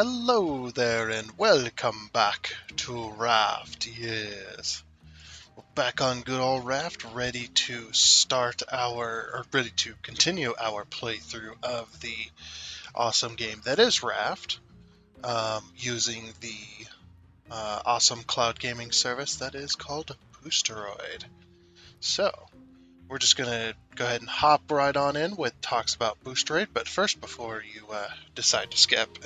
Hello there and welcome back to Raft. Yes. We're back on good old Raft, ready to continue our playthrough of the awesome game that is Raft, using the awesome cloud gaming service that is called Boosteroid. So, we're just going to go ahead and hop right on in with talks about Boosteroid, but first, before you decide to skip,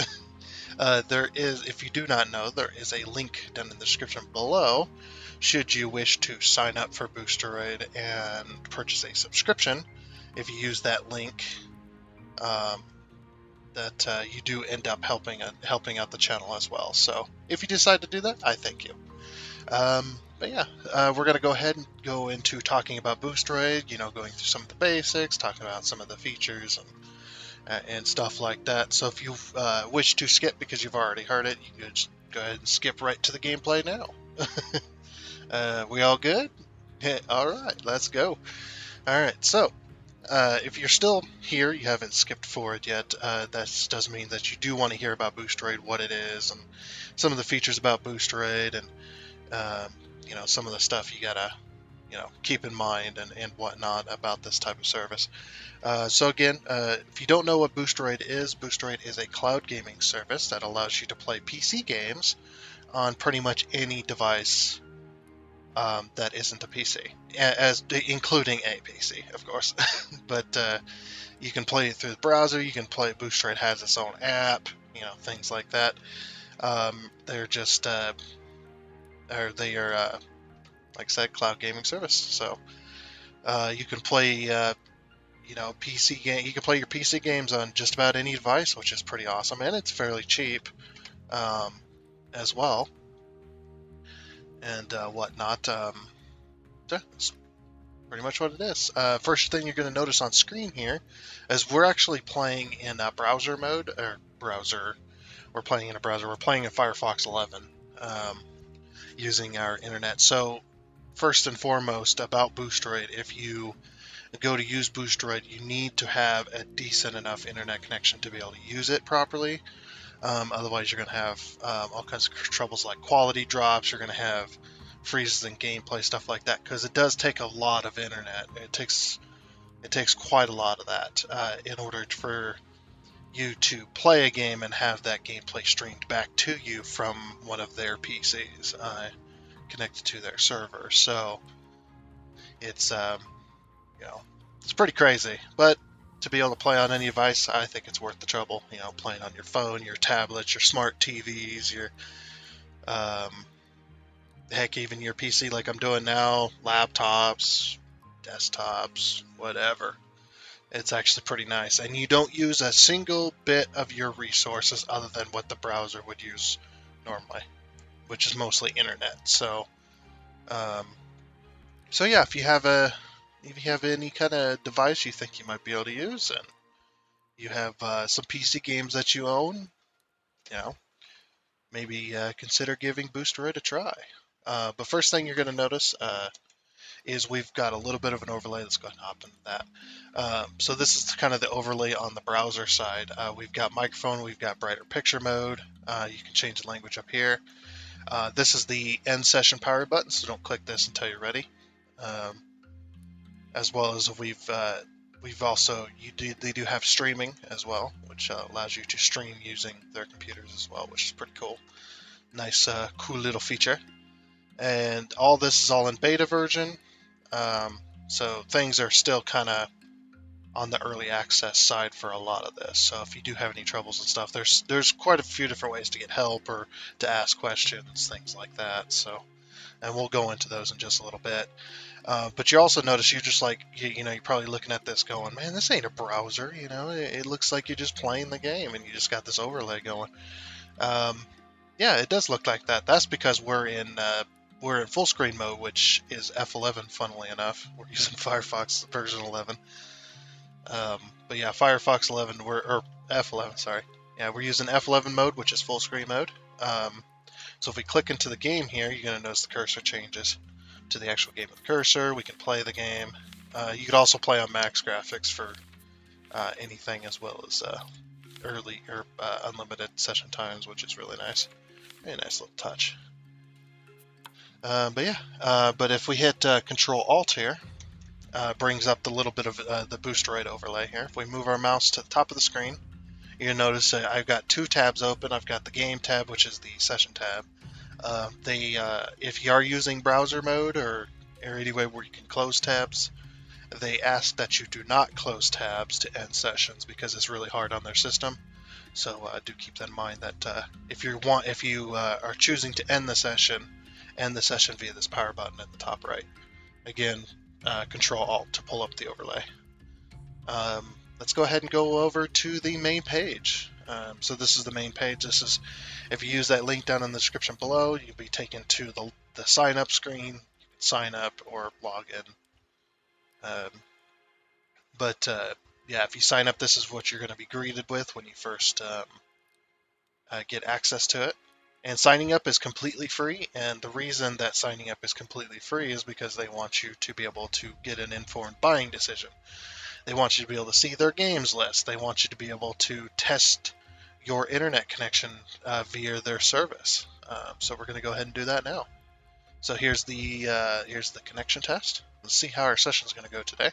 there is, if you do not know, there is a link down in the description below should you wish to sign up for Boosteroid and purchase a subscription. If you use that link, you do end up helping out the channel as well. So if you decide to do that, I thank you. But yeah, we're going to go ahead and go into talking about Boosteroid, going through some of the basics, talking about some of the features and stuff like that. So if you wish to skip because you've already heard it, you can just go ahead and skip right to the gameplay now. We all good? All right, let's go. All right, so if you're still here, you haven't skipped forward yet, that does mean that you do want to hear about Boosteroid, what it is, and some of the features about Boosteroid, and some of the stuff you gotta keep in mind and whatnot about this type of service. So again, if you don't know what Boosteroid is a cloud gaming service that allows you to play PC games on pretty much any device that isn't a PC, including a PC, of course. But you can play it through the browser. You can play. Boosteroid has its own app, things like that. They're just, like I said, cloud gaming service. So you can play. PC game. You can play your PC games on just about any device, which is pretty awesome, and it's fairly cheap, as well, and whatnot. That's pretty much what it is. First thing you're going to notice on screen here is we're actually playing in browser mode, or browser. We're playing in a browser. We're playing in Firefox 11, using our internet. So first and foremost about Boosteroid, if you go to use Boosteroid, you need to have a decent enough internet connection to be able to use it properly. Otherwise, you're going to have all kinds of troubles like quality drops. You're going to have freezes in gameplay, stuff like that, because it does take a lot of internet. It takes quite a lot of that in order for you to play a game and have that gameplay streamed back to you from one of their PCs connected to their server. So it's it's pretty crazy, but to be able to play on any device, I think it's worth the trouble. Playing on your phone, your tablets, your smart TVs, your heck, even your PC, like I'm doing now, laptops, desktops, whatever. It's actually pretty nice, and you don't use a single bit of your resources other than what the browser would use normally, which is mostly internet. So, yeah, if you have any kind of device you think you might be able to use, and you have some PC games that you own, maybe consider giving Boosteroid a try. But first thing you're going to notice is we've got a little bit of an overlay. Let's go ahead and hop into that. So this is kind of the overlay on the browser side. We've got microphone, we've got brighter picture mode. You can change the language up here. This is the end session power button, so don't click this until you're ready. As well as we've also they do have streaming as well, which allows you to stream using their computers as well, which is pretty cool. Nice, cool little feature. And all this is all in beta version, so things are still kind of on the early access side for a lot of this. So if you do have any troubles and stuff, there's quite a few different ways to get help or to ask questions, things like that. So, and we'll go into those in just a little bit. But you also notice you're just like, you're probably looking at this going, man, this ain't a browser. It looks like you're just playing the game and you just got this overlay going. Yeah, it does look like that. That's because we're in full screen mode, which is F11. Funnily enough, we're using Firefox version 11. But yeah, Firefox 11 or F11. Sorry. Yeah, we're using F11 mode, which is full screen mode. So if we click into the game here, you're going to notice the cursor changes to the actual game with the cursor. We can play the game. You could also play on max graphics for anything, as well as early or unlimited session times, which is really nice. Very nice little touch. But yeah, but if we hit Control Alt here, brings up the little bit of the Boosteroid overlay here. If we move our mouse to the top of the screen, you'll notice I've got two tabs open. I've got the game tab, which is the session tab. If you are using browser mode or any way where you can close tabs, they ask that you do not close tabs to end sessions because it's really hard on their system. So do keep that in mind that if you are choosing to end the session via this power button at the top right. Again, Control Alt to pull up the overlay. Let's go ahead and go over to the main page. So this is the main page. This is, if you use that link down in the description below, you'll be taken to the sign up screen. You can sign up or log in. Yeah, if you sign up, this is what you're going to be greeted with when you first get access to it. And signing up is completely free, and the reason that signing up is completely free is because they want you to be able to get an informed buying decision. They want you to be able to see their games list. They want you to be able to test your internet connection via their service. So we're going to go ahead and do that now. So here's the connection test. Let's see how our session is going to go today.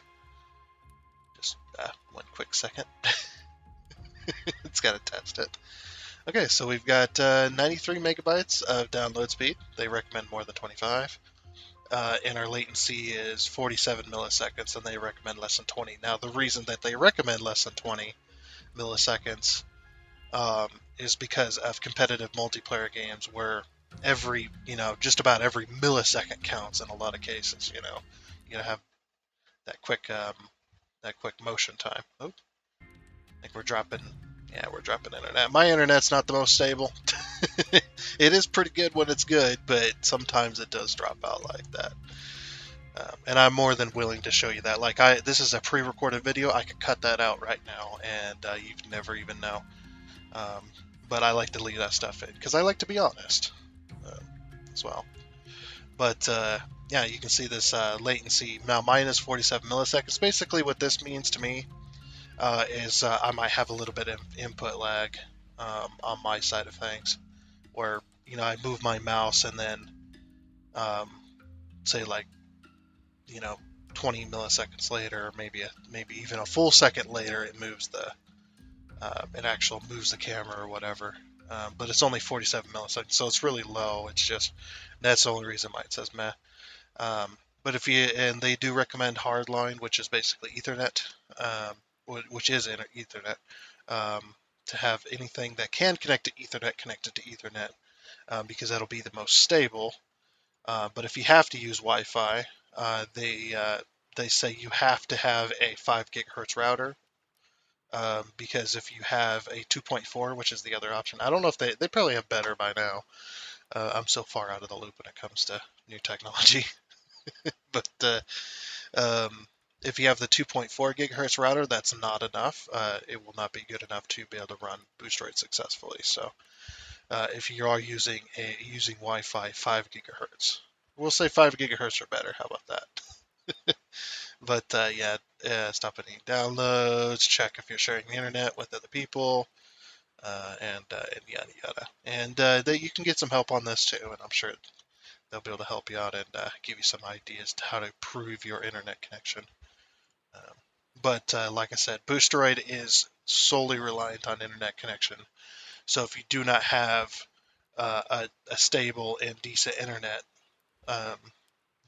Just one quick second. It's got to test it. Okay, so we've got 93 megabytes of download speed. They recommend more than 25. And our latency is 47 milliseconds, and they recommend less than 20. Now, the reason that they recommend less than 20 milliseconds is because of competitive multiplayer games where just about every millisecond counts in a lot of cases. You gotta have that quick motion time. Oh, I think we're dropping internet. My internet's not the most stable. It is pretty good when it's good, but sometimes it does drop out like that. And I'm more than willing to show you that. This is a pre-recorded video. I could cut that out right now, and you'd never even know. But I like to leave that stuff in because I like to be honest as well. But yeah, you can see this latency now minus 47 milliseconds. Basically, what this means to me is I might have a little bit of input lag on my side of things, where I move my mouse and then say 20 milliseconds later, or maybe even a full second later, it moves moves the camera or whatever. But it's only 47 milliseconds, so it's really low. It's just that's the only reason why it says meh. But they do recommend hardline, which is basically Ethernet, which is Ethernet, to have anything that can connect to Ethernet connected to Ethernet, because that'll be the most stable. But if you have to use Wi-Fi, they say you have to have a 5 gigahertz router, because if you have a 2.4, which is the other option, I don't know if they probably have better by now. I'm so far out of the loop when it comes to new technology. But if you have the 2.4 gigahertz router, that's not enough. It will not be good enough to be able to run Boosteroid successfully. So if you are using Wi-Fi 5 gigahertz, we'll say 5 gigahertz or better. How about that? But yeah, stop any downloads. Check if you're sharing the internet with other people, and yada yada. And you can get some help on this too, and I'm sure they'll be able to help you out and give you some ideas to how to improve your internet connection. But like I said, Boosteroid is solely reliant on internet connection. So if you do not have a stable and decent internet,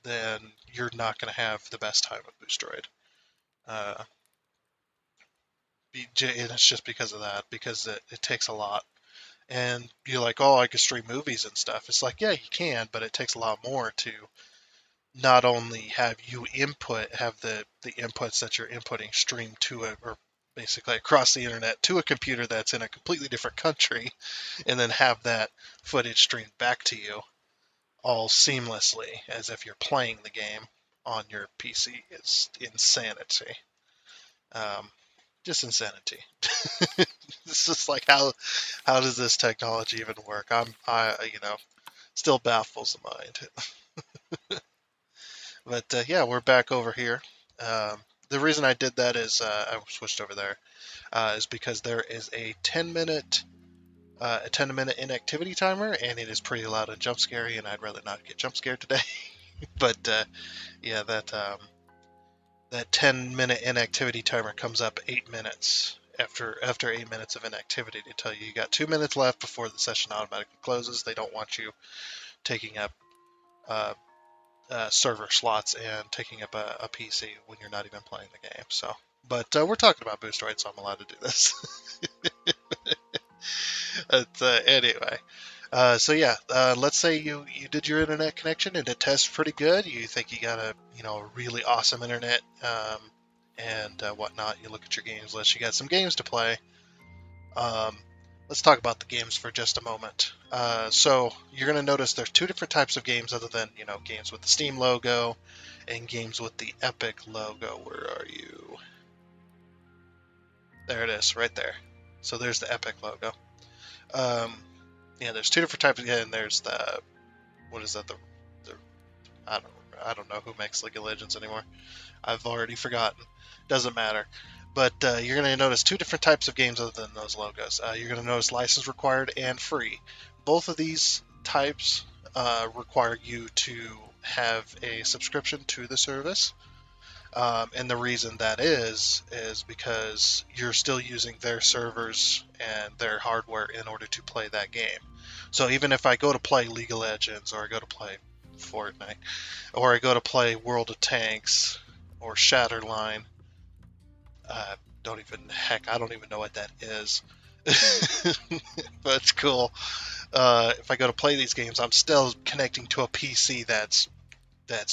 then you're not going to have the best time with Boosteroid. And it's just because of that, because it takes a lot. And you're like, oh, I can stream movies and stuff. It's like, yeah, you can, but it takes a lot more to not only have you have the inputs that you're inputting streamed to it, or basically across the internet to a computer that's in a completely different country, and then have that footage streamed back to you all seamlessly as if you're playing the game on your PC. It's insanity. Just insanity. It's just like how does this technology even work? Still baffles the mind. But yeah, we're back over here. The reason I did that is I switched over there. is because there is a 10-minute inactivity timer, and it is pretty loud and jump scary, and I'd rather not get jump scared today. But yeah, that 10-minute inactivity timer comes up 8 minutes after 8 minutes of inactivity to tell you got 2 minutes left before the session automatically closes. They don't want you taking up uh, server slots and taking up a PC when you're not even playing the game. So, but we're talking about Boosteroid, so I'm allowed to do this. But, anyway, so yeah, let's say you did your internet connection and it tests pretty good. You think you got a really awesome internet and whatnot. You look at your games list. You got some games to play. Um, let's talk about the games for just a moment. So you're going to notice there's two different types of games other than games with the Steam logo and games with the Epic logo. Where are you? There it is, right there. So there's the Epic logo. Yeah, there's two different types. And there's the what is that? The I don't know who makes League of Legends anymore. I've already forgotten. Doesn't matter. But you're going to notice two different types of games other than those logos. You're going to notice license required and free. Both of these types require you to have a subscription to the service. And the reason that is because you're still using their servers and their hardware in order to play that game. So even if I go to play League of Legends, or I go to play Fortnite, or I go to play World of Tanks or Shatterline, I don't even know what that is. But it's cool. If I go to play these games, I'm still connecting to a PC that's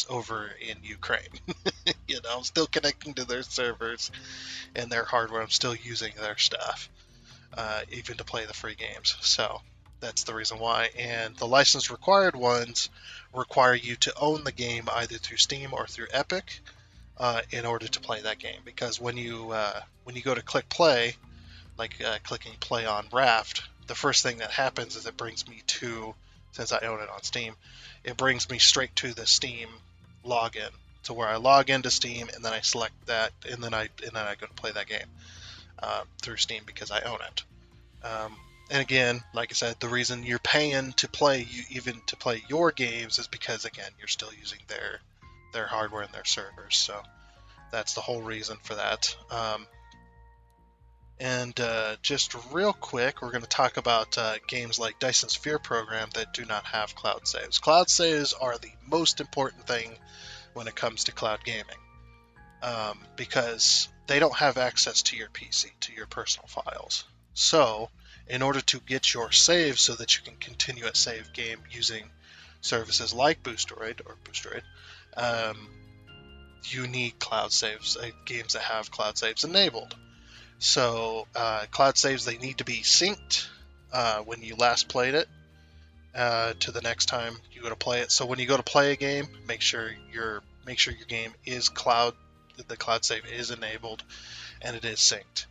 over in Ukraine. I'm still connecting to their servers and their hardware. I'm still using their stuff, even to play the free games. So that's the reason why. And the license required ones require you to own the game either through Steam or through Epic in order to play that game. Because when you go to click play, like clicking play on Raft, the first thing that happens is it brings me to, since I own it on Steam, it brings me straight to the Steam login, to where I log into Steam and then I select that and then I go to play that game through Steam because I own it. And again, like I said, the reason you're paying to play even to play your games is because again you're still using their hardware and their servers. So that's the whole reason for that. And just real quick, we're going to talk about games like Dyson Sphere Program that do not have cloud saves. Cloud saves are the most important thing when it comes to cloud gaming, because they don't have access to your PC, to your personal files. So, in order to get your save so that you can continue a save game using services like Boosteroid, you need cloud saves, games that have cloud saves enabled. So cloud saves, they need to be synced when you last played it to the next time you go to play it. So when you go to play a game, make sure your game is the cloud save is enabled and it is synced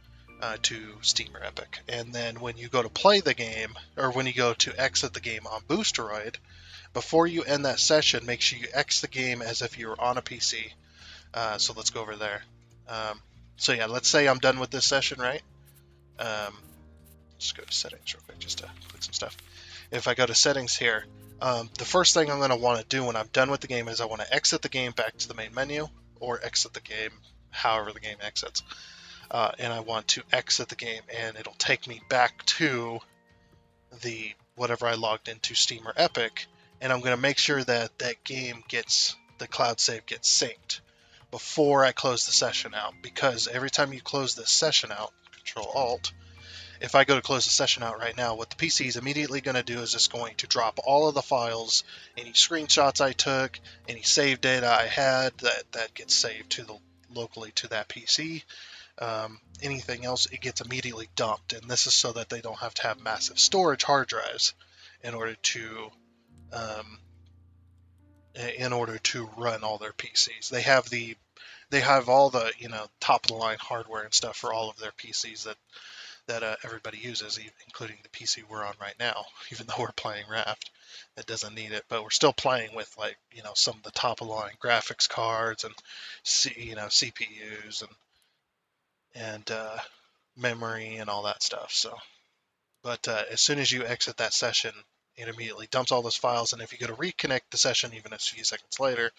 to Steam or Epic. And then when you go to play the game, or when you go to exit the game on Boosteroid, before you end that session, make sure you exit the game as if you were on a PC. So let's go over there. So yeah, let's say I'm done with this session, right? Just go to settings real quick just to put some stuff. If I go to settings here, the first thing I'm going to want to do when I'm done with the game is I want to exit the game back to the main menu, or exit the game however the game exits. And I want to exit the game, and it'll take me back to the whatever I logged into, Steam or Epic, and I'm going to make sure that the cloud save gets synced before I close the session out, because every time you close this session out, Control Alt, if I go to close the session out right now, what the PC is immediately going to do is just going to drop all of the files, any screenshots I took, any save data I had that gets saved locally to that PC. Anything else, it gets immediately dumped, and this is so that they don't have to have massive storage hard drives in order to run all their PCs. They have all the top of the line hardware and stuff for all of their PCs that everybody uses, including the PC we're on right now. Even though we're playing Raft, that doesn't need it, but we're still playing with some of the top of the line graphics cards and CPUs and memory and all that stuff. So, but as soon as you exit that session, it immediately dumps all those files. And if you go to reconnect the session, even a few seconds later,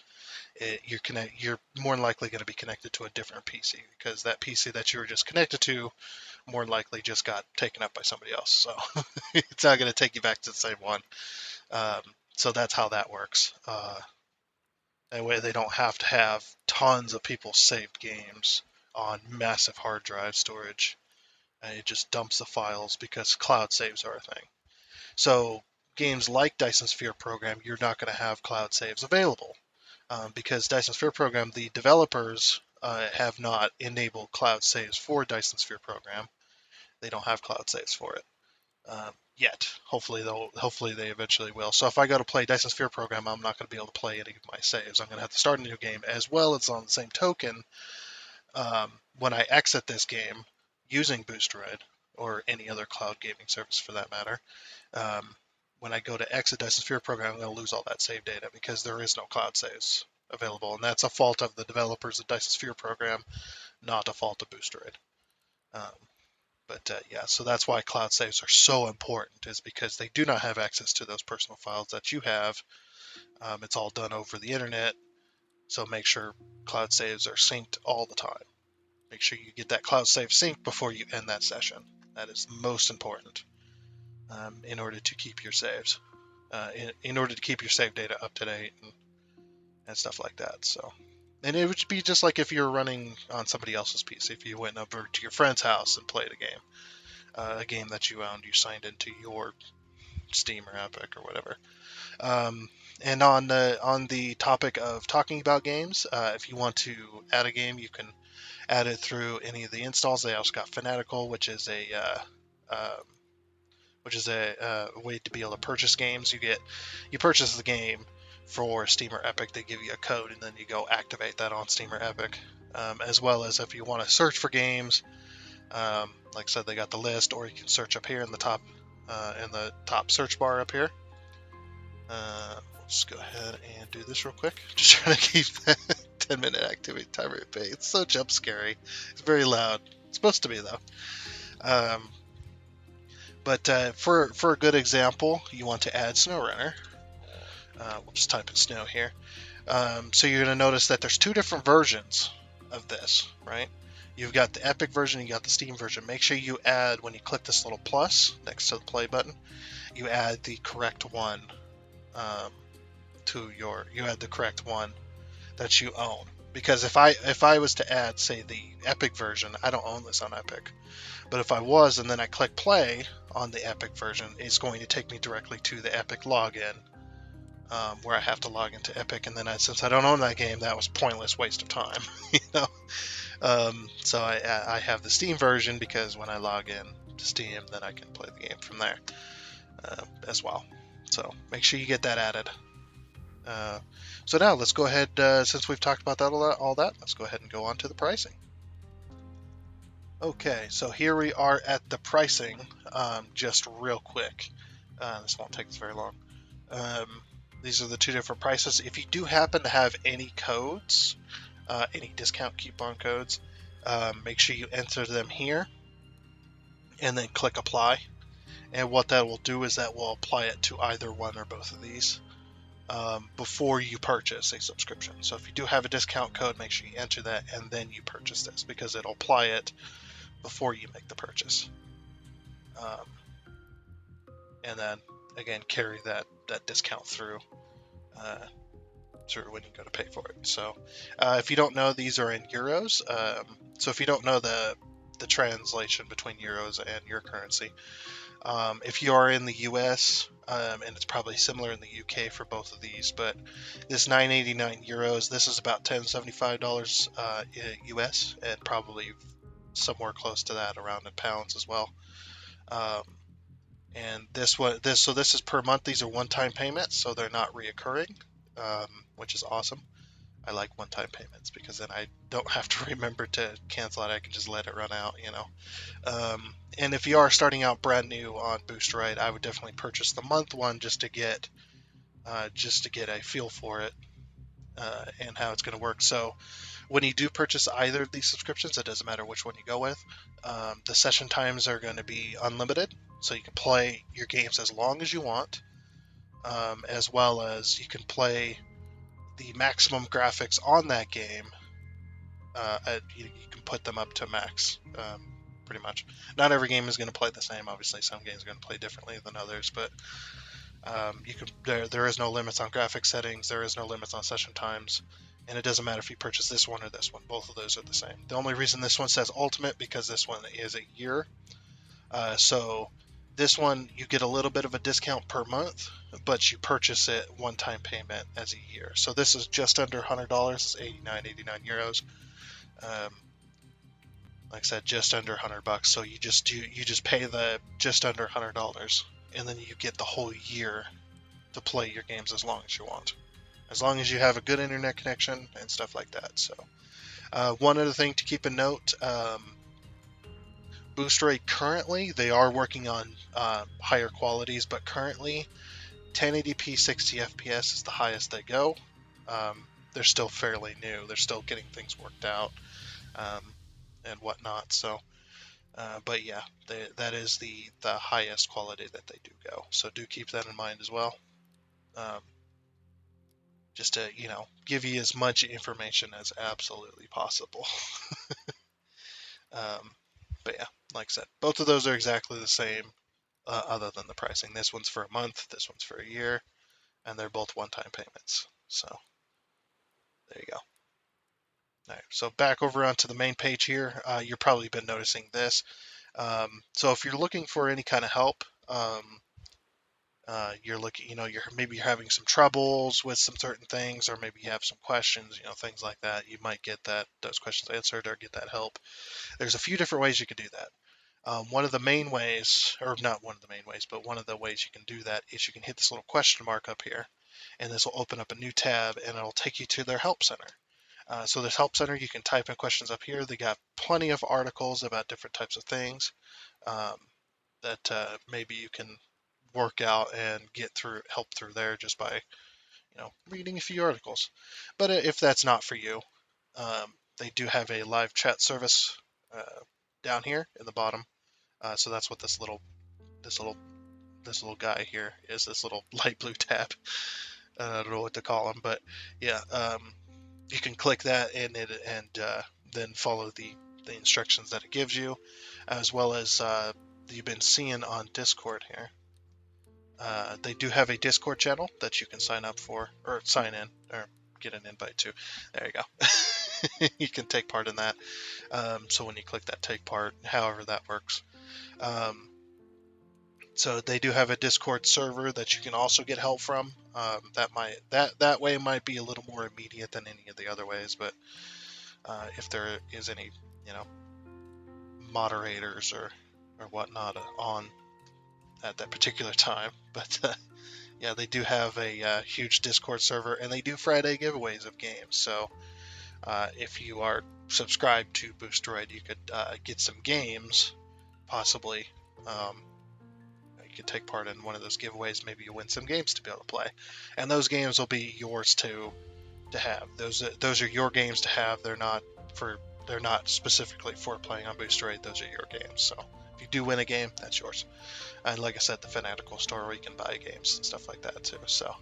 you're more than likely going to be connected to a different PC, because that PC that you were just connected to more than likely just got taken up by somebody else. So it's not going to take you back to the same one. So that's how that works. That way they don't have to have tons of people's saved games on massive hard drive storage. And it just dumps the files because cloud saves are a thing. So games like Dyson Sphere Program, you're not going to have cloud saves available. Because Dyson Sphere Program, the developers have not enabled cloud saves for Dyson Sphere Program. They don't have cloud saves for it yet. Hopefully they eventually will. So if I go to play Dyson Sphere Program, I'm not going to be able to play any of my saves. I'm going to have to start a new game, as well as on the same token. When I exit this game using Boosteroid or any other cloud gaming service for that matter, when I go to exit Dyson Sphere Program, I'm going to lose all that save data because there is no cloud saves available, and that's a fault of the developers of Dyson Sphere Program, not a fault of Boosteroid. Yeah, so that's why cloud saves are so important, is because they do not have access to those personal files that you have. It's all done over the internet, so make sure cloud saves are synced all the time. Make sure you get that cloud save synced before you end that session. That is most important in order to keep your saves, in order to keep your save data up to date and stuff like that. So, and it would be just like if you were running on somebody else's PC. If you went over to your friend's house and played a game that you owned, you signed into your Steam or Epic or whatever. And on the topic of talking about games, if you want to add a game, you can add it through any of the installs. They also got Fanatical, which is a way to be able to purchase games. You purchase the game for Steam or Epic. They give you a code, and then you go activate that on Steam or Epic. As well as if you want to search for games, like I said, they got the list, or you can search up here in the top search bar up here. Let's go ahead and do this real quick. Just trying to keep that 10-minute activity timer at bay. It's so jump scary. It's very loud. It's supposed to be though. But for a good example, you want to add SnowRunner. We'll just type in snow here. So you're going to notice that there's two different versions of this, right? You've got the Epic version, you got the Steam version. Make sure you add, when you click this little plus next to the play button, you add the correct one you add the correct one that you own. Because if I was to add, say, the Epic version, I don't own this on Epic. But if I was, and then I click play on the Epic version, it's going to take me directly to the Epic login, where I have to log into Epic. And then since I don't own that game, that was a pointless waste of time, you know. So I have the Steam version, because when I log in to Steam, then I can play the game from there as well. So make sure you get that added. So now let's go ahead, since we've talked about all that, let's go ahead and go on to the pricing. Okay, so here we are at the pricing, just real quick. This won't take us very long. These are the two different prices. If you do happen to have any codes, any discount coupon codes, make sure you enter them here and then click apply. And what that will do is that will apply it to either one or both of these before you purchase a subscription. So if you do have a discount code, make sure you enter that and then you purchase this, because it'll apply it before you make the purchase. And then again, carry that discount through when you go to pay for it. So if you don't know, these are in euros. So if you don't know the translation between euros and your currency, if you are in the US, and it's probably similar in the UK for both of these, but this 9.89 euros, this is about $10.75 US, and probably somewhere close to that around in pounds as well. And this is per month. These are one-time payments, so they're not reoccurring, which is awesome. I like one-time payments because then I don't have to remember to cancel it. I can just let it run out, you know. And if you are starting out brand new on Boosteroid, I would definitely purchase the month one just to get a feel for it, and how it's going to work. So when you do purchase either of these subscriptions, it doesn't matter which one you go with, the session times are going to be unlimited, so you can play your games as long as you want, as well as you can play the maximum graphics on that game. You can put them up to max, pretty much. Not every game is going to play the same. Obviously, some games are going to play differently than others, but you can. There is no limits on graphic settings. There is no limits on session times, and it doesn't matter if you purchase this one or this one. Both of those are the same. The only reason this one says ultimate because this one is a year. So this one you get a little bit of a discount per month, but you purchase it one-time payment as a year. So this is just under $100. It's 89 euros. Um, like I said, just under $100. So you just pay the just under $100, and then you get the whole year to play your games as long as you want, as long as you have a good internet connection and stuff like that. So one other thing to keep in note, Boosteroid currently they are working on higher qualities, but currently 1080p 60 FPS is the highest they go. They're still fairly new. They're still getting things worked out and whatnot. So, but yeah, that is the highest quality that they do go. So do keep that in mind as well. Just to give you as much information as absolutely possible. But yeah, like I said, both of those are exactly the same, other than the pricing. This one's for a month, this one's for a year, and they're both one-time payments. So there you go. All right, so back over onto the main page here. You've probably been noticing this. So if you're looking for any kind of help, you're looking, you're having some troubles with some certain things, or maybe you have some questions, things like that. You might get those questions answered or get that help. There's a few different ways you can do that. One of the main ways, or not one of the main ways, but one of the ways you can do that is you can hit this little question mark up here, and this will open up a new tab, and it'll take you to their help center. So this help center, you can type in questions up here. They got plenty of articles about different types of things um, that maybe you can work out and get help through there just by reading a few articles. But if that's not for you, they do have a live chat service down here in the bottom. So that's what this little guy here is. This little light blue tab. I don't know what to call him, but yeah, you can click that and then follow the instructions that it gives you, as well as you've been seeing on Discord here. They do have a Discord channel that you can sign up for, or sign in, or get an invite to. There you go. You can take part in that. So when you click that take part, however that works. So they do have a Discord server that you can also get help from. That way might be a little more immediate than any of the other ways, but if there is any, moderators or whatnot on at that particular time. But yeah, they do have a huge Discord server, and they do Friday giveaways of games. So if you are subscribed to Boosteroid, you could get some games, possibly. You could take part in one of those giveaways. Maybe you win some games to be able to play, and those games will be yours to have. Those are your games to have. They're not specifically for playing on Boosteroid. Those are your games. So if you do win a game, that's yours. And like I said, the Fanatical store where you can buy games and stuff like that too. So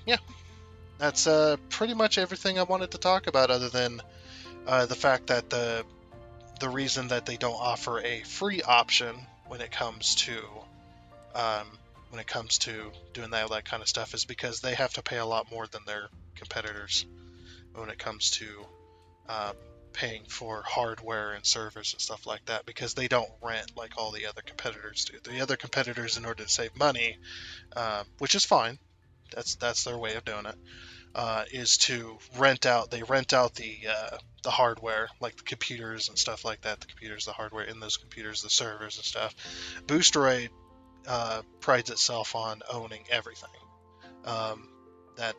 yeah, that's pretty much everything I wanted to talk about, other than the fact that the reason that they don't offer a free option when it comes to doing that kind of stuff is because they have to pay a lot more than their competitors when it comes to paying for hardware and servers and stuff like that, because they don't rent like all the other competitors do. The other competitors, in order to save money, which is fine, that's their way of doing it, is to rent out the hardware, like the computers and stuff like that. The computers, the hardware in those computers, the servers and stuff. Boosteroid prides itself on owning everything that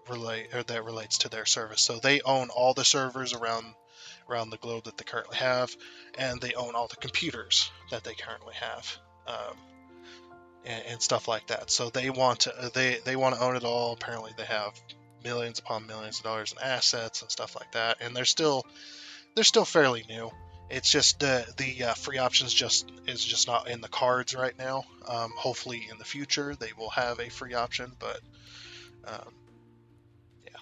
relates to their service. So they own all the servers around the globe that they currently have, and they own all the computers that they currently have, and stuff like that. So they want to own it all. Apparently, they have millions upon millions of dollars in assets and stuff like that, and they're still fairly new. It's just the free options is just not in the cards right now. Hopefully in the future they will have a free option, but um, yeah,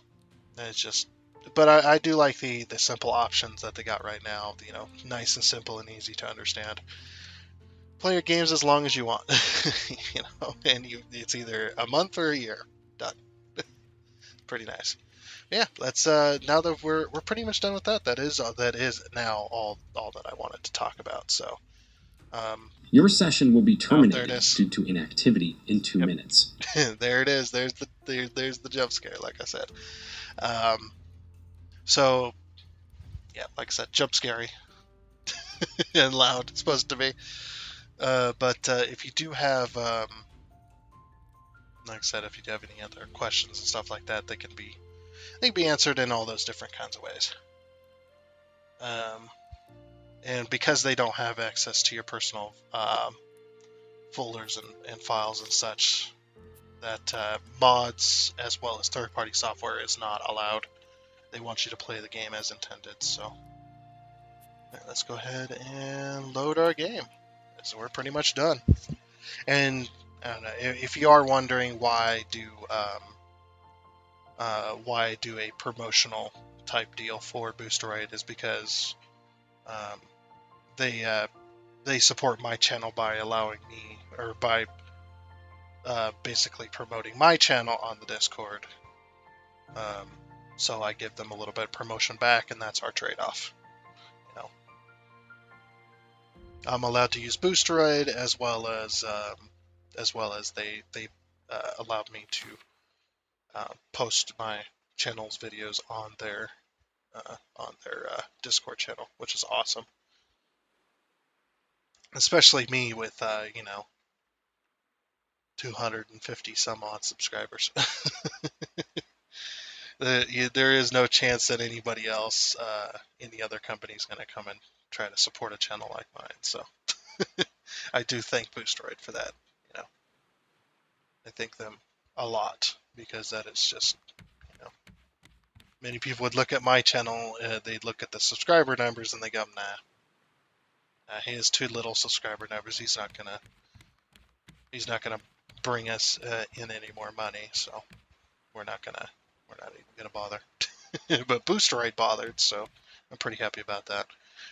it's just. But I do like the simple options that they got right now. You know, nice and simple and easy to understand. Play your games as long as you want, you know, and it's either a month or a year. Done. Pretty nice. Yeah, that's now that we're pretty much done with that. That is now all that I wanted to talk about. So, your session will be terminated there it is. due to inactivity in 2 minutes. There it is. There's the jump scare, like I said. So yeah, like I said, jump scary and loud. It's supposed to be. But if you do have, like I said, if you do have any other questions and stuff like that, they can be answered in all those different kinds of ways. And because they don't have access to your personal folders and files and such, that mods as well as third-party software is not allowed. They want you to play the game as intended. So let's go ahead and load our game. So we're pretty much done. And I don't know, if you are wondering why do a promotional type deal for Boosteroid, is because they support my channel by allowing me, or by basically promoting my channel on the Discord. So I give them a little bit of promotion back, and that's our trade-off. You know, I'm allowed to use Boosteroid as well as they allowed me to post my channel's videos on their Discord channel, which is awesome. Especially me with 250 some odd subscribers. There is no chance that anybody else, any other company, is going to come and try to support a channel like mine. So I do thank Boosteroid for that. You know, I thank them a lot, because that is just, many people would look at my channel, they'd look at the subscriber numbers and they go, nah, he has too little subscriber numbers. He's not gonna bring us in any more money. So we're not even gonna bother. But Boosteroid bothered, so I'm pretty happy about that.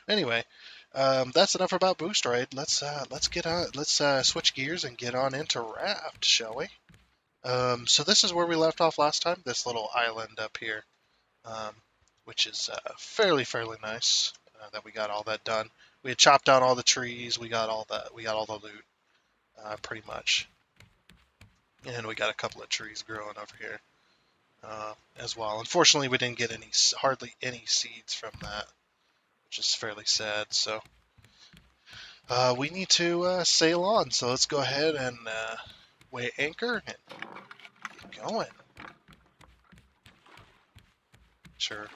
Anyway, that's enough about Boosteroid. Let's switch gears and get on into Raft, shall we? So this is where we left off last time. This little island up here, which is fairly nice. That we got all that done. We had chopped down all the trees. We got all the loot, pretty much. And we got a couple of trees growing over here as well. Unfortunately, we didn't get hardly any seeds from that, which is fairly sad. So we need to sail on. So let's go ahead and weigh anchor and get going. Sure.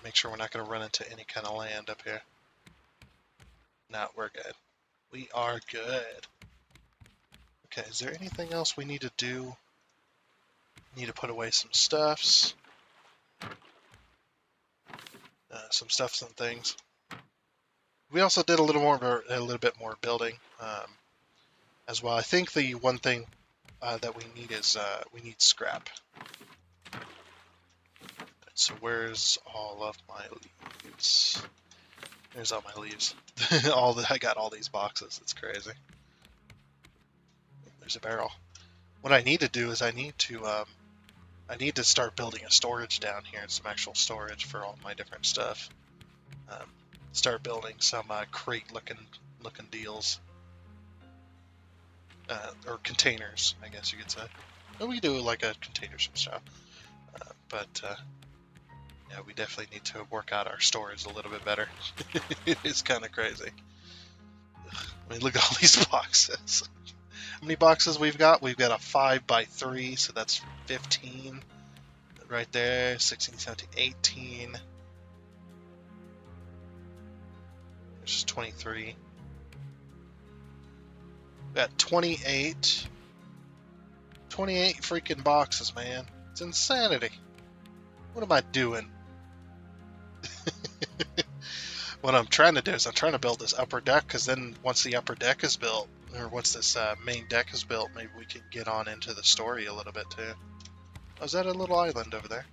Make sure we're not going to run into any kind of land up here. No, we're good. We are good. Okay, is there anything else we need to do? Need to put away some stuffs. Some stuffs and things. We also did a little bit more building as well. I think the one thing that we need is we need scrap. So where's all of my leaves? There's all my leaves. I got all these boxes. It's crazy. There's a barrel. What I need to do is I need to start building a storage down here, some actual storage for all my different stuff. Start building some crate looking deals, or containers, I guess you could say. But we do like a container some stuff. But yeah, we definitely need to work out our storage a little bit better. It's kind of crazy. I mean, look at all these boxes. How many boxes we've got? We've got a 5x3, so that's 15 right there. 16, 17, 18. There's 23. We got 28 freaking boxes, man. It's insanity. What am I doing? What I'm trying to do is I'm trying to build this upper deck, because then once the upper deck is built, or once this main deck is built, maybe we can get on into the story a little bit too. Oh, is that a little island over there?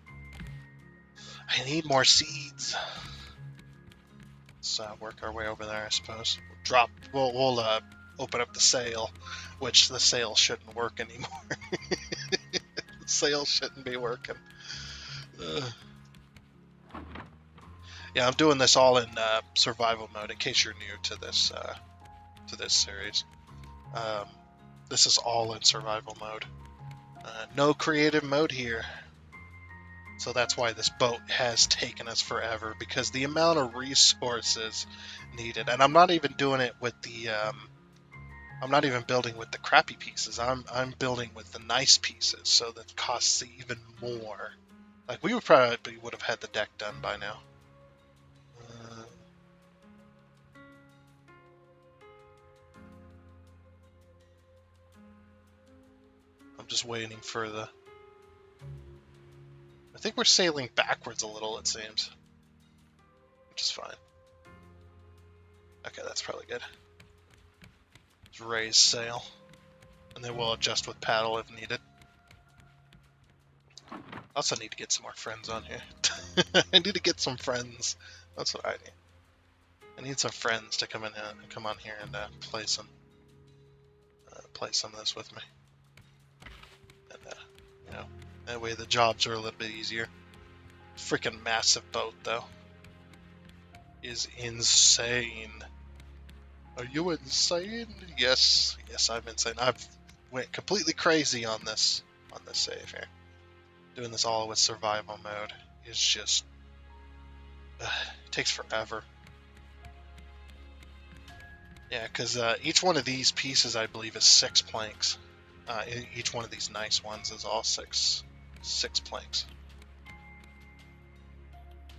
I need more seeds. Let's work our way over there, I suppose. We'll open up the sail, which the sail shouldn't work anymore. The sail shouldn't be working. Yeah, I'm doing this all in survival mode. In case you're new to this series, this is all in survival mode. No creative mode here. So that's why this boat has taken us forever, because the amount of resources needed, and I'm not even doing it with the, I'm not even building with the crappy pieces. I'm building with the nice pieces, so that costs even more. Like, we would probably would have had the deck done by now. I'm just waiting for the... I think we're sailing backwards a little, it seems. Which is fine. Okay, that's probably good. Just raise sail. And then we'll adjust with paddle if needed. I also need to get some more friends on here. I need to get some friends. That's what I need. I need some friends to come on here and play some of this with me. And you know, that way the jobs are a little bit easier. Freaking massive boat though is insane. Are you insane? Yes, I'm insane. I've went completely crazy on this save here. Doing this all with survival mode is just it takes forever. Yeah, because each one of these pieces, I believe, is 6 planks. Each one of these nice ones is all six planks.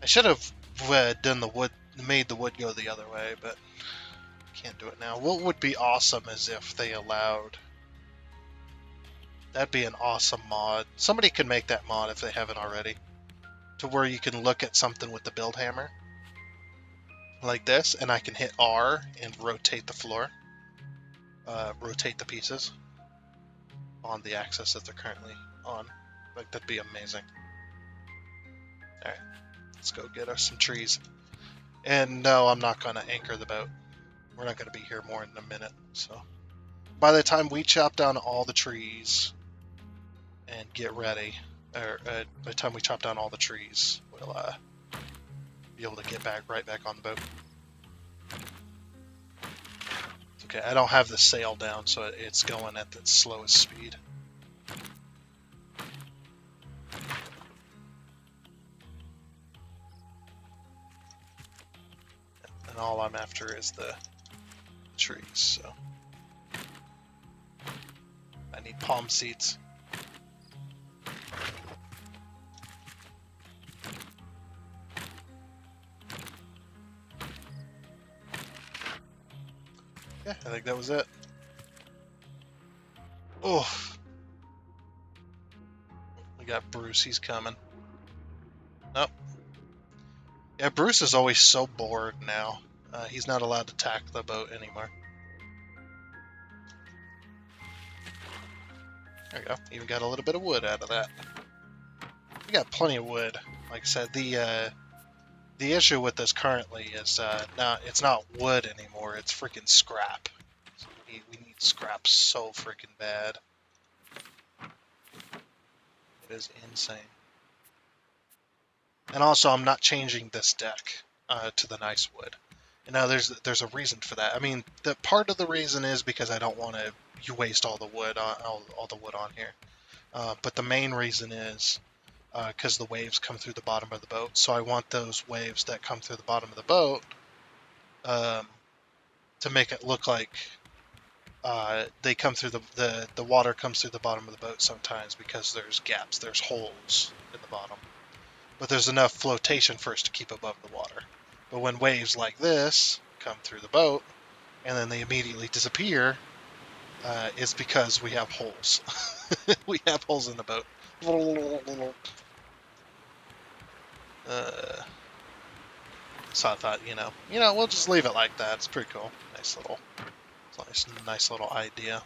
I should have done the wood, made the wood go the other way, but can't do it now. What would be awesome is if they allowed... That'd be an awesome mod. Somebody can make that mod if they haven't already. To where you can look at something with the build hammer. Like this, and I can hit R and rotate the floor. Rotate the pieces on the axis that they're currently on. Like, that'd be amazing. Alright, let's go get us some trees. And no, I'm not going to anchor the boat. We're not going to be here more than a minute, so... By the time we chop down all the trees and get ready, or by the time we chop down all the trees, we'll be able to get right back on the boat. Okay, I don't have the sail down, so it's going at the slowest speed. And all I'm after is the trees, so... I need palm seeds. Yeah, I think that was it. Oh, we got Bruce. He's coming. Nope. Yeah, Bruce is always so bored now. He's not allowed to tack the boat anymore. There we go. Even got a little bit of wood out of that. We got plenty of wood. Like I said, the issue with this currently is now it's not wood anymore. It's freaking scrap. So we need scrap so freaking bad. It is insane. And also, I'm not changing this deck to the nice wood. You know, there's a reason for that. I mean, the part of the reason is because I don't want to waste all the wood on here. But the main reason is because the waves come through the bottom of the boat. So I want those waves that come through the bottom of the boat to make it look like they come through the water comes through the bottom of the boat sometimes, because there's gaps, there's holes in the bottom. But there's enough flotation for us to keep above the water. But when waves like this come through the boat, and then they immediately disappear, is because we have holes. We have holes in the boat. So I thought, we'll just leave it like that. It's pretty cool. Nice little idea.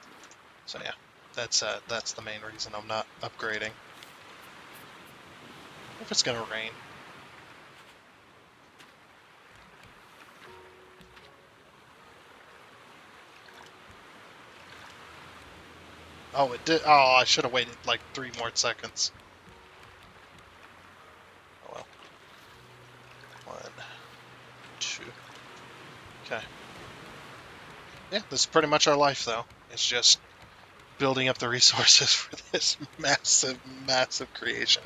So yeah, that's the main reason I'm not upgrading. If it's gonna rain. Oh, it did. Oh, I should have waited like 3 more seconds. Oh well. 1, 2. Okay. Yeah, this is pretty much our life, though. It's just building up the resources for this massive, massive creation.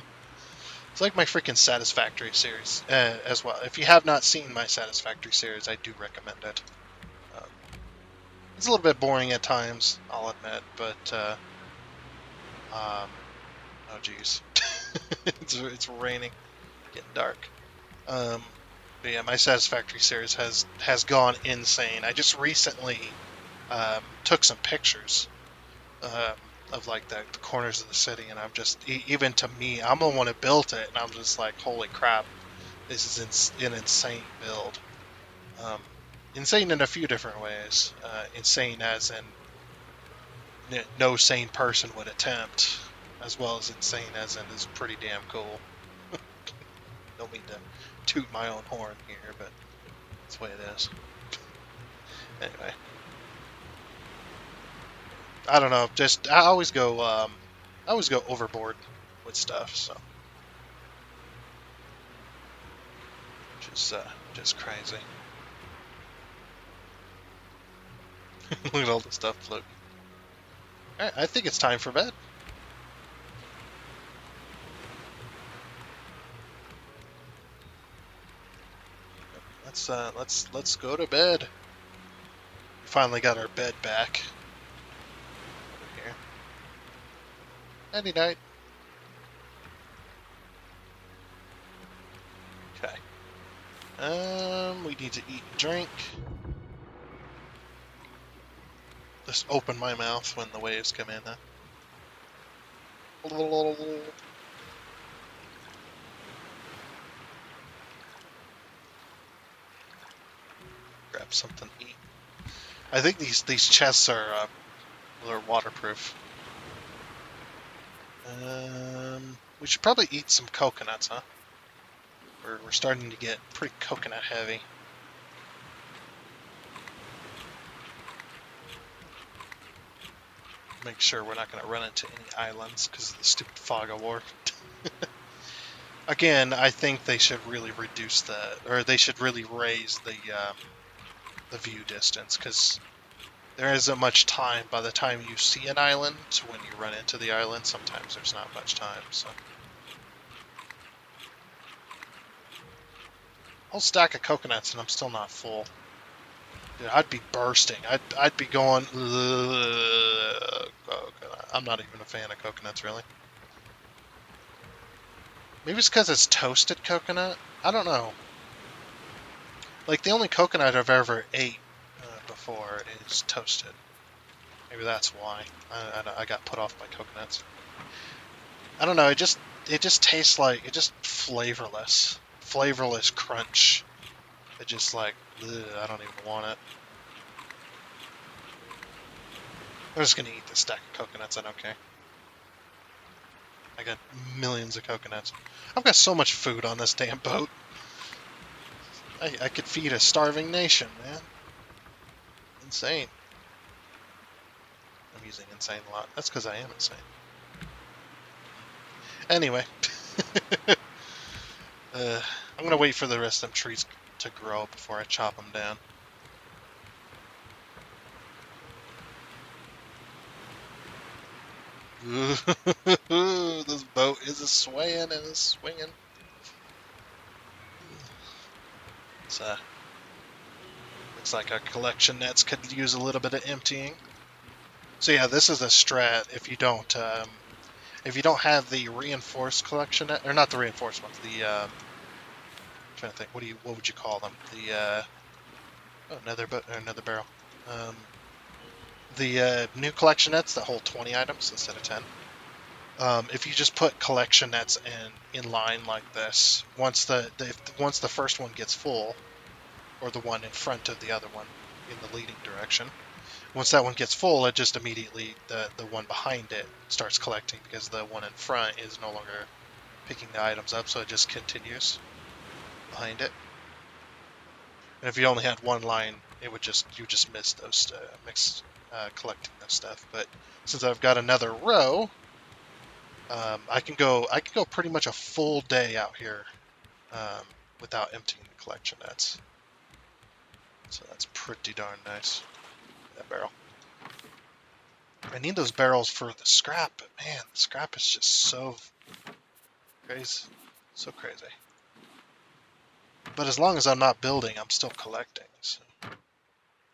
It's like my freaking Satisfactory series as well. If you have not seen my Satisfactory series, I do recommend it. Um, it's a little bit boring at times, I'll admit, but oh geez, it's raining, getting dark. But yeah, my Satisfactory series has gone insane. I just recently took some pictures of like the corners of the city, and I'm just even to me, I'm the one who built it, and I'm just like, holy crap, this is an insane build. Insane in a few different ways. Insane as in no sane person would attempt, as well as insane as in is pretty damn cool. Don't mean to toot my own horn here, but that's the way it is. Anyway, I don't know. Just I always go overboard with stuff, so just crazy. Look at all the stuff floating. All right, I think it's time for bed. Let's go to bed. We finally got our bed back. Over here. Nighty night. Okay. We need to eat and drink. Just open my mouth when the waves come in, huh? Grab something to eat. I think these chests are waterproof. We should probably eat some coconuts, huh? We're starting to get pretty coconut heavy. Make sure we're not going to run into any islands because of the stupid fog of war. Again, I think they should really they should really raise the view distance, because there isn't much time by the time you see an island to when you run into the island. Sometimes there's not much time, so. Whole stack of coconuts and I'm still not full. Dude, I'd be bursting. I'd be going. I'm not even a fan of coconuts, really. Maybe it's because it's toasted coconut. I don't know. Like the only coconut I've ever ate before is toasted. Maybe that's why I got put off by coconuts. I don't know. It just tastes like flavorless crunch. It just like I don't even want it. I'm just gonna eat this stack of coconuts. I don't care. I got millions of coconuts. I've got so much food on this damn boat. I could feed a starving nation, man. Insane. I'm using insane a lot. That's because I am insane. Anyway. I'm going to wait for the rest of them trees to grow before I chop them down. This boat is swaying and is swinging. It's looks like our collection nets could use a little bit of emptying. So yeah, this is a strat if you don't have the reinforced collection net, or not the reinforced ones, I'm trying to think, what would you call them? The another barrel. The new collection nets that hold 20 items instead of 10. If you just put collection nets in line like this, once the first one gets full, or the one in front of the other one in the leading direction, once that one gets full, it just immediately the one behind it starts collecting because the one in front is no longer picking the items up, so it just continues behind it. And if you only had one line, you just miss those collecting that stuff. But since I've got another row, I can go pretty much a full day out here without emptying the collection nets. So that's pretty darn nice. That barrel. I need those barrels for the scrap, but man, the scrap is just so crazy. So crazy. But as long as I'm not building, I'm still collecting. So.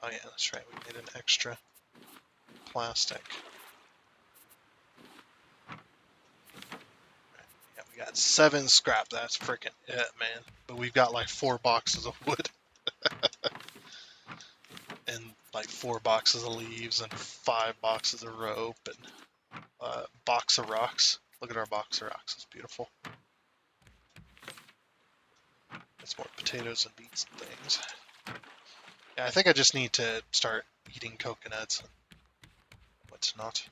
Oh yeah, that's right. We need an extra plastic. Yeah, we got 7 scrap. That's freaking it, man. But we've got like 4 boxes of wood. And like 4 boxes of leaves and 5 boxes of rope and box of rocks. Look at our box of rocks. It's beautiful. It's more potatoes and beets and things. Yeah, I think I just need to start eating coconuts and what's not.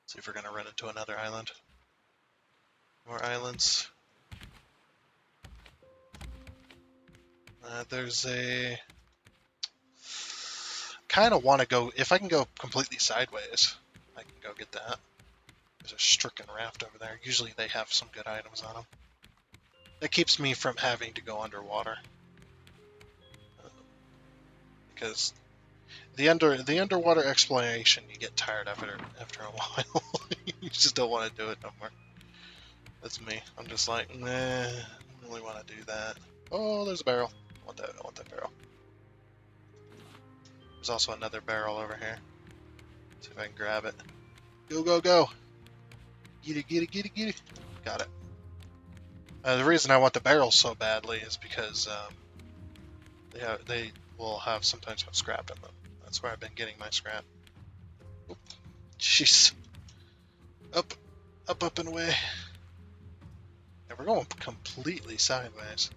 See if we're gonna run into another island. More islands. There's a... kind of want to go... if I can go completely sideways, I can go get that. There's a stricken raft over there. Usually they have some good items on them. That keeps me from having to go underwater. Because the underwater exploration, you get tired of it after a while. You just don't want to do it no more. That's me. I'm just like, nah, I don't really want to do that. Oh, there's a barrel. I want that barrel. There's also another barrel over here. See if I can grab it. Go, go, go! Get it, get it, get it, get it! Got it. The reason I want the barrels so badly is because they will sometimes have scrap in them. That's where I've been getting my scrap. Oop. Jeez. Up, up, up and away. Yeah, we're going completely sideways.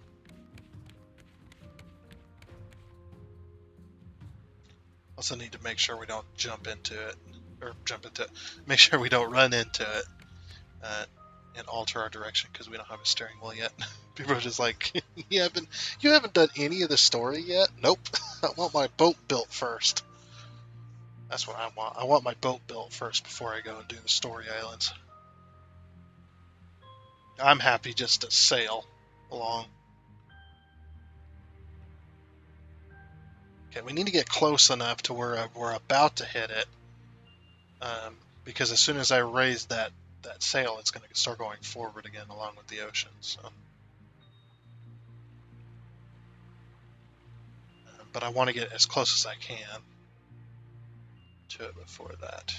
Also need to make sure we don't make sure we don't run into it and alter our direction because we don't have a steering wheel yet. People are just like, you haven't done any of the story yet? Nope. I want my boat built first. That's what I want. I want my boat built first before I go and do the story islands. I'm happy just to sail along. Okay, we need to get close enough to where we're about to hit it. Because as soon as I raise that sail, it's going to start going forward again along with the ocean. So. But I want to get as close as I can to it before that.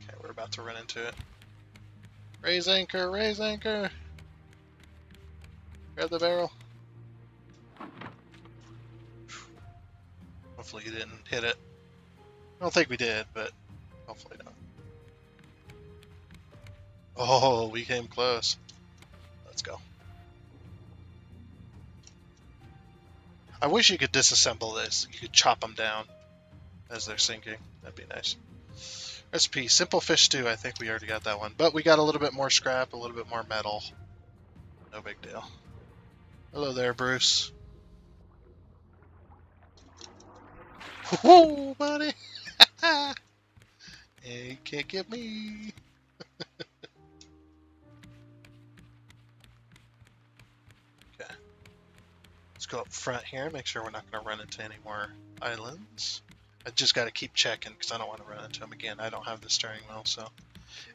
Okay, we're about to run into it. Raise anchor, raise anchor! Grab the barrel. Hopefully you didn't hit it. I don't think we did, but hopefully not. Oh, we came close. Let's go. I wish you could disassemble this. You could chop them down as they're sinking. That'd be nice. Recipe, simple fish stew. I think we already got that one. But we got a little bit more scrap, a little bit more metal. No big deal. Hello there, Bruce. Whoa, buddy! Hey, you can't get me! Okay. Let's go up front here, make sure we're not going to run into any more islands. I just got to keep checking because I don't want to run into them again. I don't have the steering wheel, so...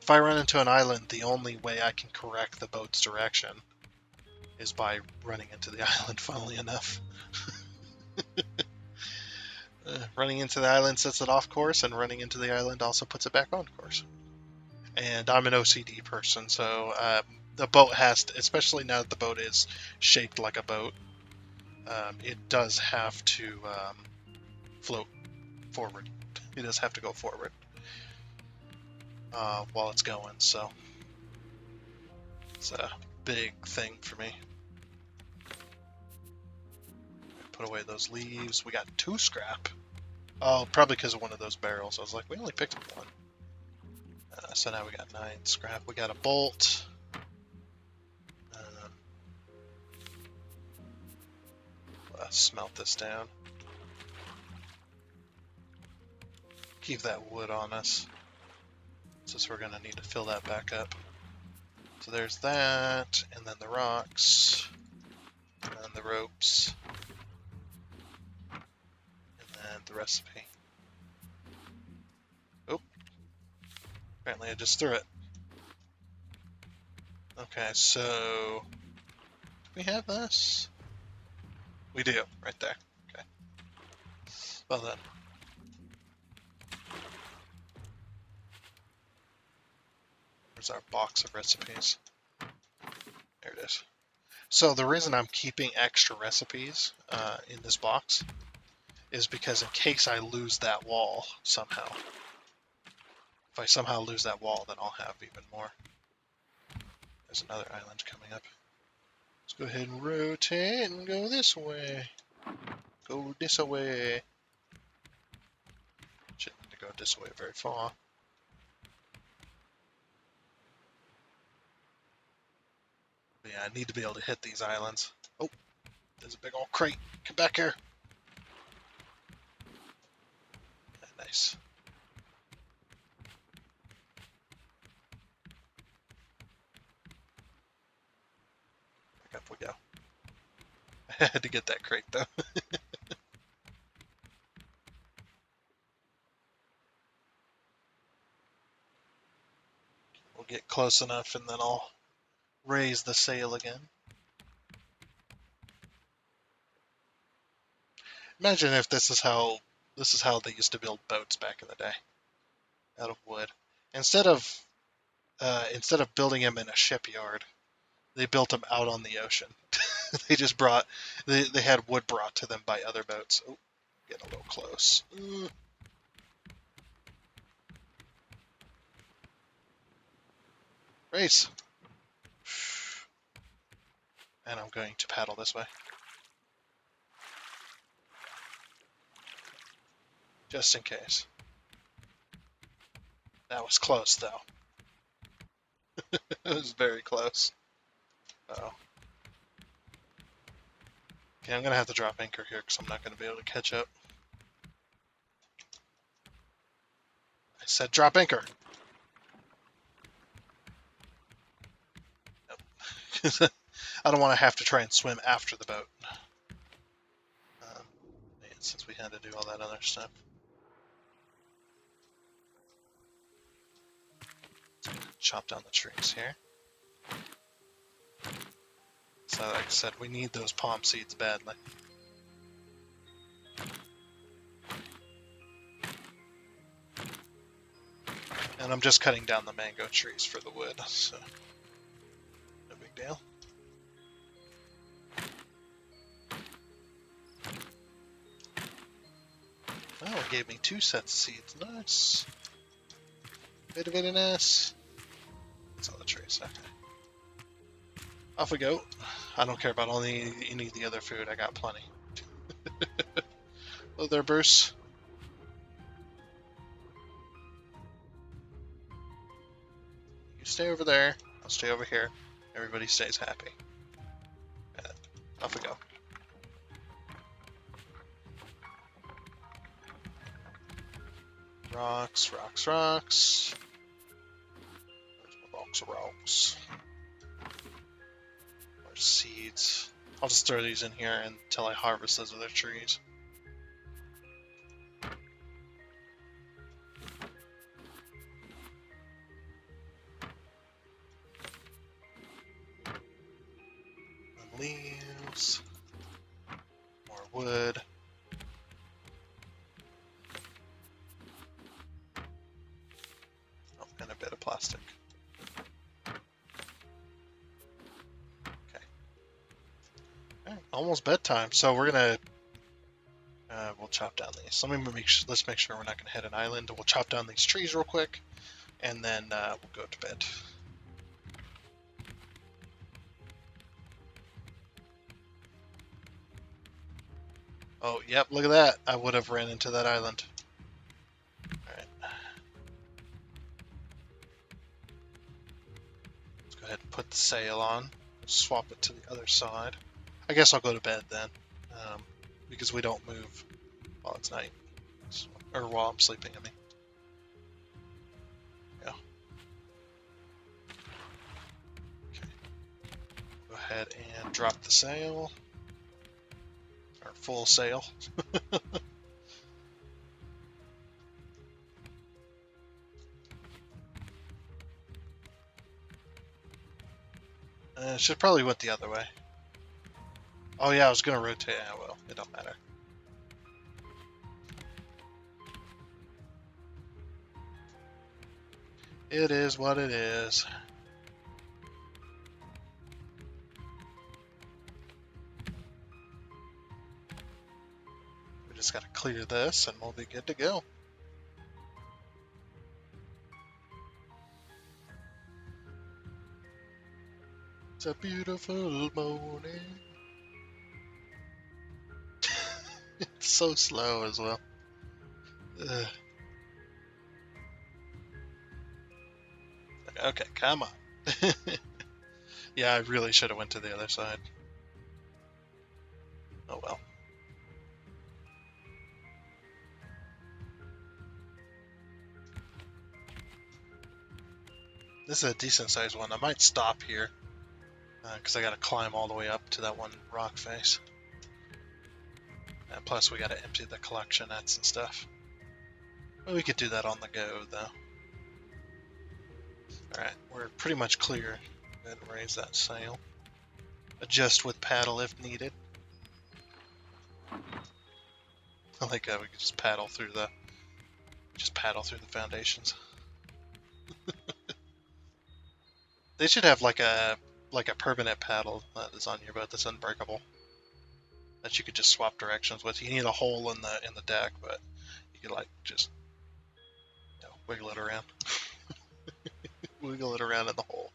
If I run into an island, the only way I can correct the boat's direction is by running into the island, funnily enough. Running into the island sets it off course, and running into the island also puts it back on course. and I'm an OCD person, so the boat has to, especially now that the boat is shaped like a boat, it does have to float forward. It does have to go forward while it's going, so it's a big thing for me. Put away those leaves. We got 2 scrap. Oh, probably because of one of those barrels. I was like, we only picked up 1. So now we got 9 scrap. We got a bolt. Smelt this down. Keep that wood on us, since we're going to need to fill that back up. So there's that, and then the rocks, and then the ropes, and then the recipe. Oh, apparently I just threw it. Okay, so do we have this? We do, right there. Okay. Well then. Where's our box of recipes? There it is. So the reason I'm keeping extra recipes in this box is because in case I lose that wall somehow. If I somehow lose that wall, then I'll have even more. There's another island coming up. Let's go ahead and rotate and go this way. Go this way. Shouldn't need to go this way very far. But yeah, I need to be able to hit these islands. Oh, there's a big old crate. Come back here. Yeah, nice. Back up we go. I had to get that crate though. We'll get close enough and then I'll raise the sail again. Imagine if this is how they used to build boats back in the day, out of wood. Instead of building them in a shipyard, they built them out on the ocean. They just they had wood brought to them by other boats. Oh, getting a little close. Race. And I'm going to paddle this way. Just in case. That was close, though. It was very close. Uh-oh. Okay, I'm going to have to drop anchor here because I'm not going to be able to catch up. I said drop anchor. Nope. I don't want to have to try and swim after the boat. Since we had to do all that other stuff. Chop down the trees here. So like I said, we need those palm seeds badly. And I'm just cutting down the mango trees for the wood, so no big deal. Oh, it gave me 2 sets of seeds. Nice. Very, very nice. That's all the trees. Okay. Off we go. I don't care about any of the other food. I got plenty. Hello there, Bruce. You stay over there. I'll stay over here. Everybody stays happy. And off we go. Rocks, rocks, rocks. Rocks, rocks. More seeds. I'll just throw these in here until I harvest those other trees. Leaves. More wood. Oh, and a bit of plastic. plastic. Okay. All right, almost bedtime, so we're gonna we'll chop down these. Let's make sure we're not gonna hit an island. We'll chop down these trees real quick, and then we'll go to bed. Oh, yep, look at that. I would have ran into that island. Alright. Let's go ahead and put the sail on. Swap it to the other side. I guess I'll go to bed then. Because we don't move while it's night. Or while I'm sleeping, I mean. Yeah. Okay. Go ahead and drop the sail. Or full sail. Should probably went the other way. Oh yeah, I was gonna rotate. Yeah, well, it don't matter. It is what it is. We just gotta clear this and we'll be good to go. It's a beautiful morning. It's so slow as well. Ugh. Okay, come on. Yeah, I really should have went to the other side. Oh well. This is a decent sized one. I might stop here because I gotta climb all the way up to that one rock face. And plus we gotta empty the collection nets and stuff. Well, we could do that on the go though. Alright, we're pretty much clear. Go ahead and raise that sail. Adjust with paddle if needed. I like how we can just paddle through the foundations. They should have like a permanent paddle that is on your boat that's unbreakable. That you could just swap directions with. You need a hole in the deck, but you could like just wiggle it around. Wiggle it around in the hole.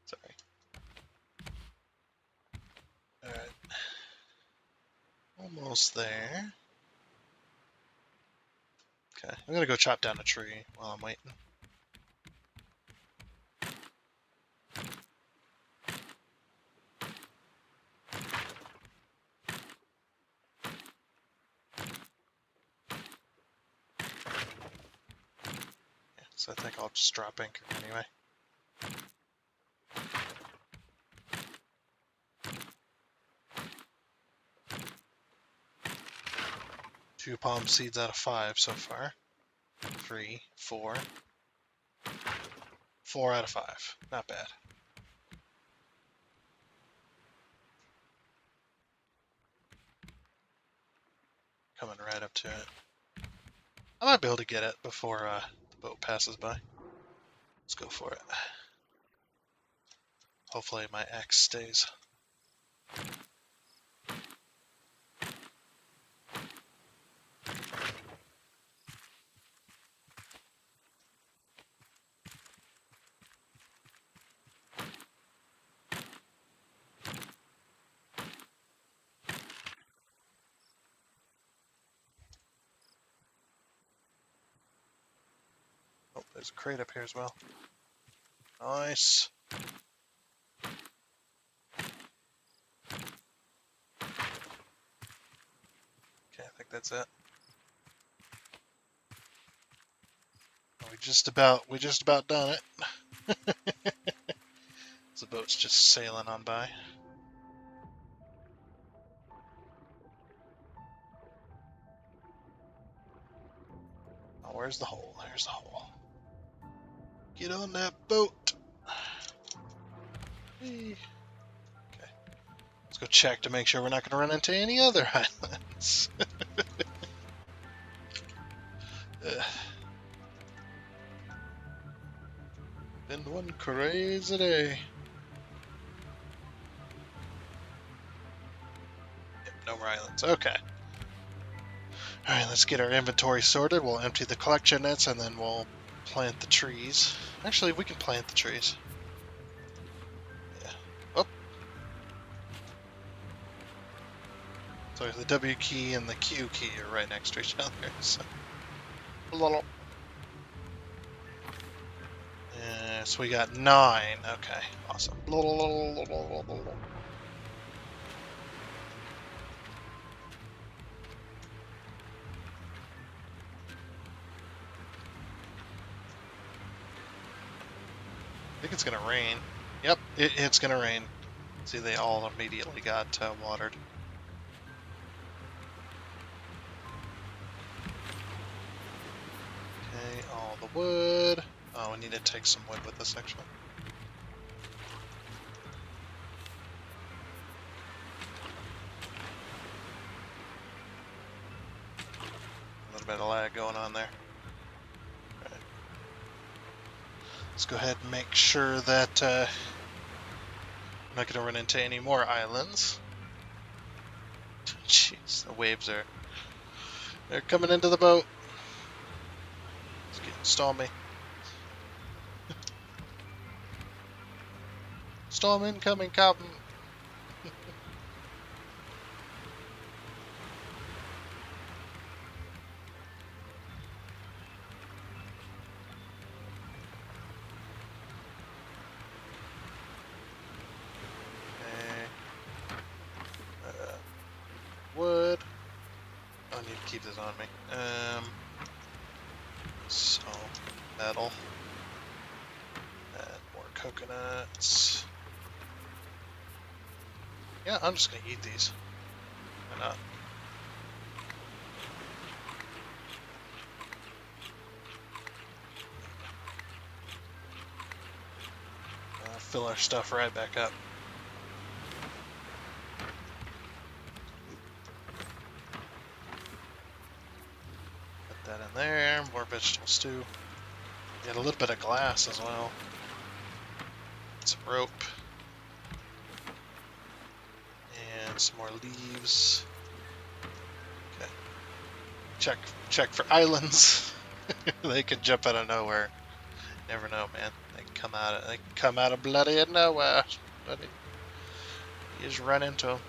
Sorry. Alright. Almost there. Okay, I'm gonna go chop down a tree while I'm waiting. Yeah, so I think I'll just drop anchor anyway. Two palm seeds out of 5 so far. 3, 4. 4 out of 5. Not bad. Coming right up to it. I might be able to get it before the boat passes by. Let's go for it. Hopefully my axe stays. Oh, there's a crate up here as well. Nice. Okay, I think that's it. We just about done it. The boat's just sailing on by. Oh, where's the hole? There's the hole. Get on that boat. Okay. Let's go check to make sure we're not going to run into any other islands. One crazy day. Yep, no more islands. Okay. Alright, let's get our inventory sorted. We'll empty the collection nets and then we'll plant the trees. Actually, we can plant the trees. Yeah. Oh. So the W key and the Q key are right next to each other. So, so we got 9. Okay, awesome. I think it's gonna rain. Yep, it's gonna rain. See, they all immediately got watered. Okay, all the wood. Oh, we need to take some wood with us, actually. A little bit of lag going on there. Okay. Let's go ahead and make sure that I'm not going to run into any more islands. Jeez, the waves they're coming into the boat. It's getting stormy. Storm incoming, Captain. Wood. I need to keep this on me. So metal. And more coconuts. Yeah, I'm just gonna eat these. Why not? Fill our stuff right back up. Put that in there. More vegetable stew. Get a little bit of glass as well. Some rope. And some more leaves. Okay. Check for islands. They could jump out of nowhere. Never know, man. They can come out of bloody nowhere. Bloody. You just run into them.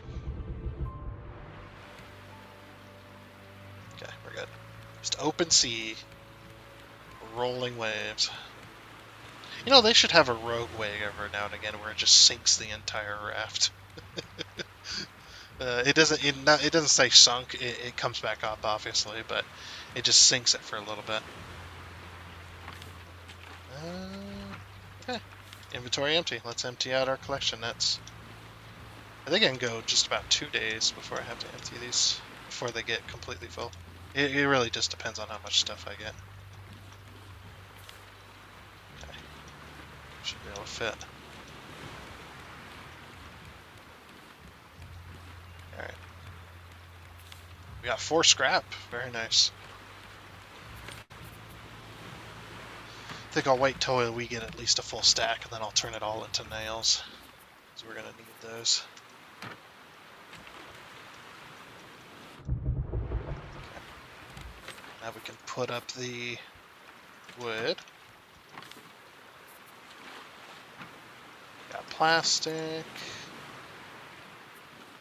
Okay, we're good. Just open sea. Rolling waves. You know, they should have a rogue wave every now and again where it just sinks the entire raft. It doesn't say sunk. It comes back up, obviously, but it just sinks it for a little bit. Okay. Inventory empty. Let's empty out our collection nets. I think I can go just about 2 days before I have to empty these, before they get completely full. It really just depends on how much stuff I get. Okay. Should be able to fit. Alright. We got 4 scrap. Very nice. I think I'll wait till we get at least a full stack, and then I'll turn it all into nails. So we're going to need those. Okay. Now we can put up the wood. Got plastic.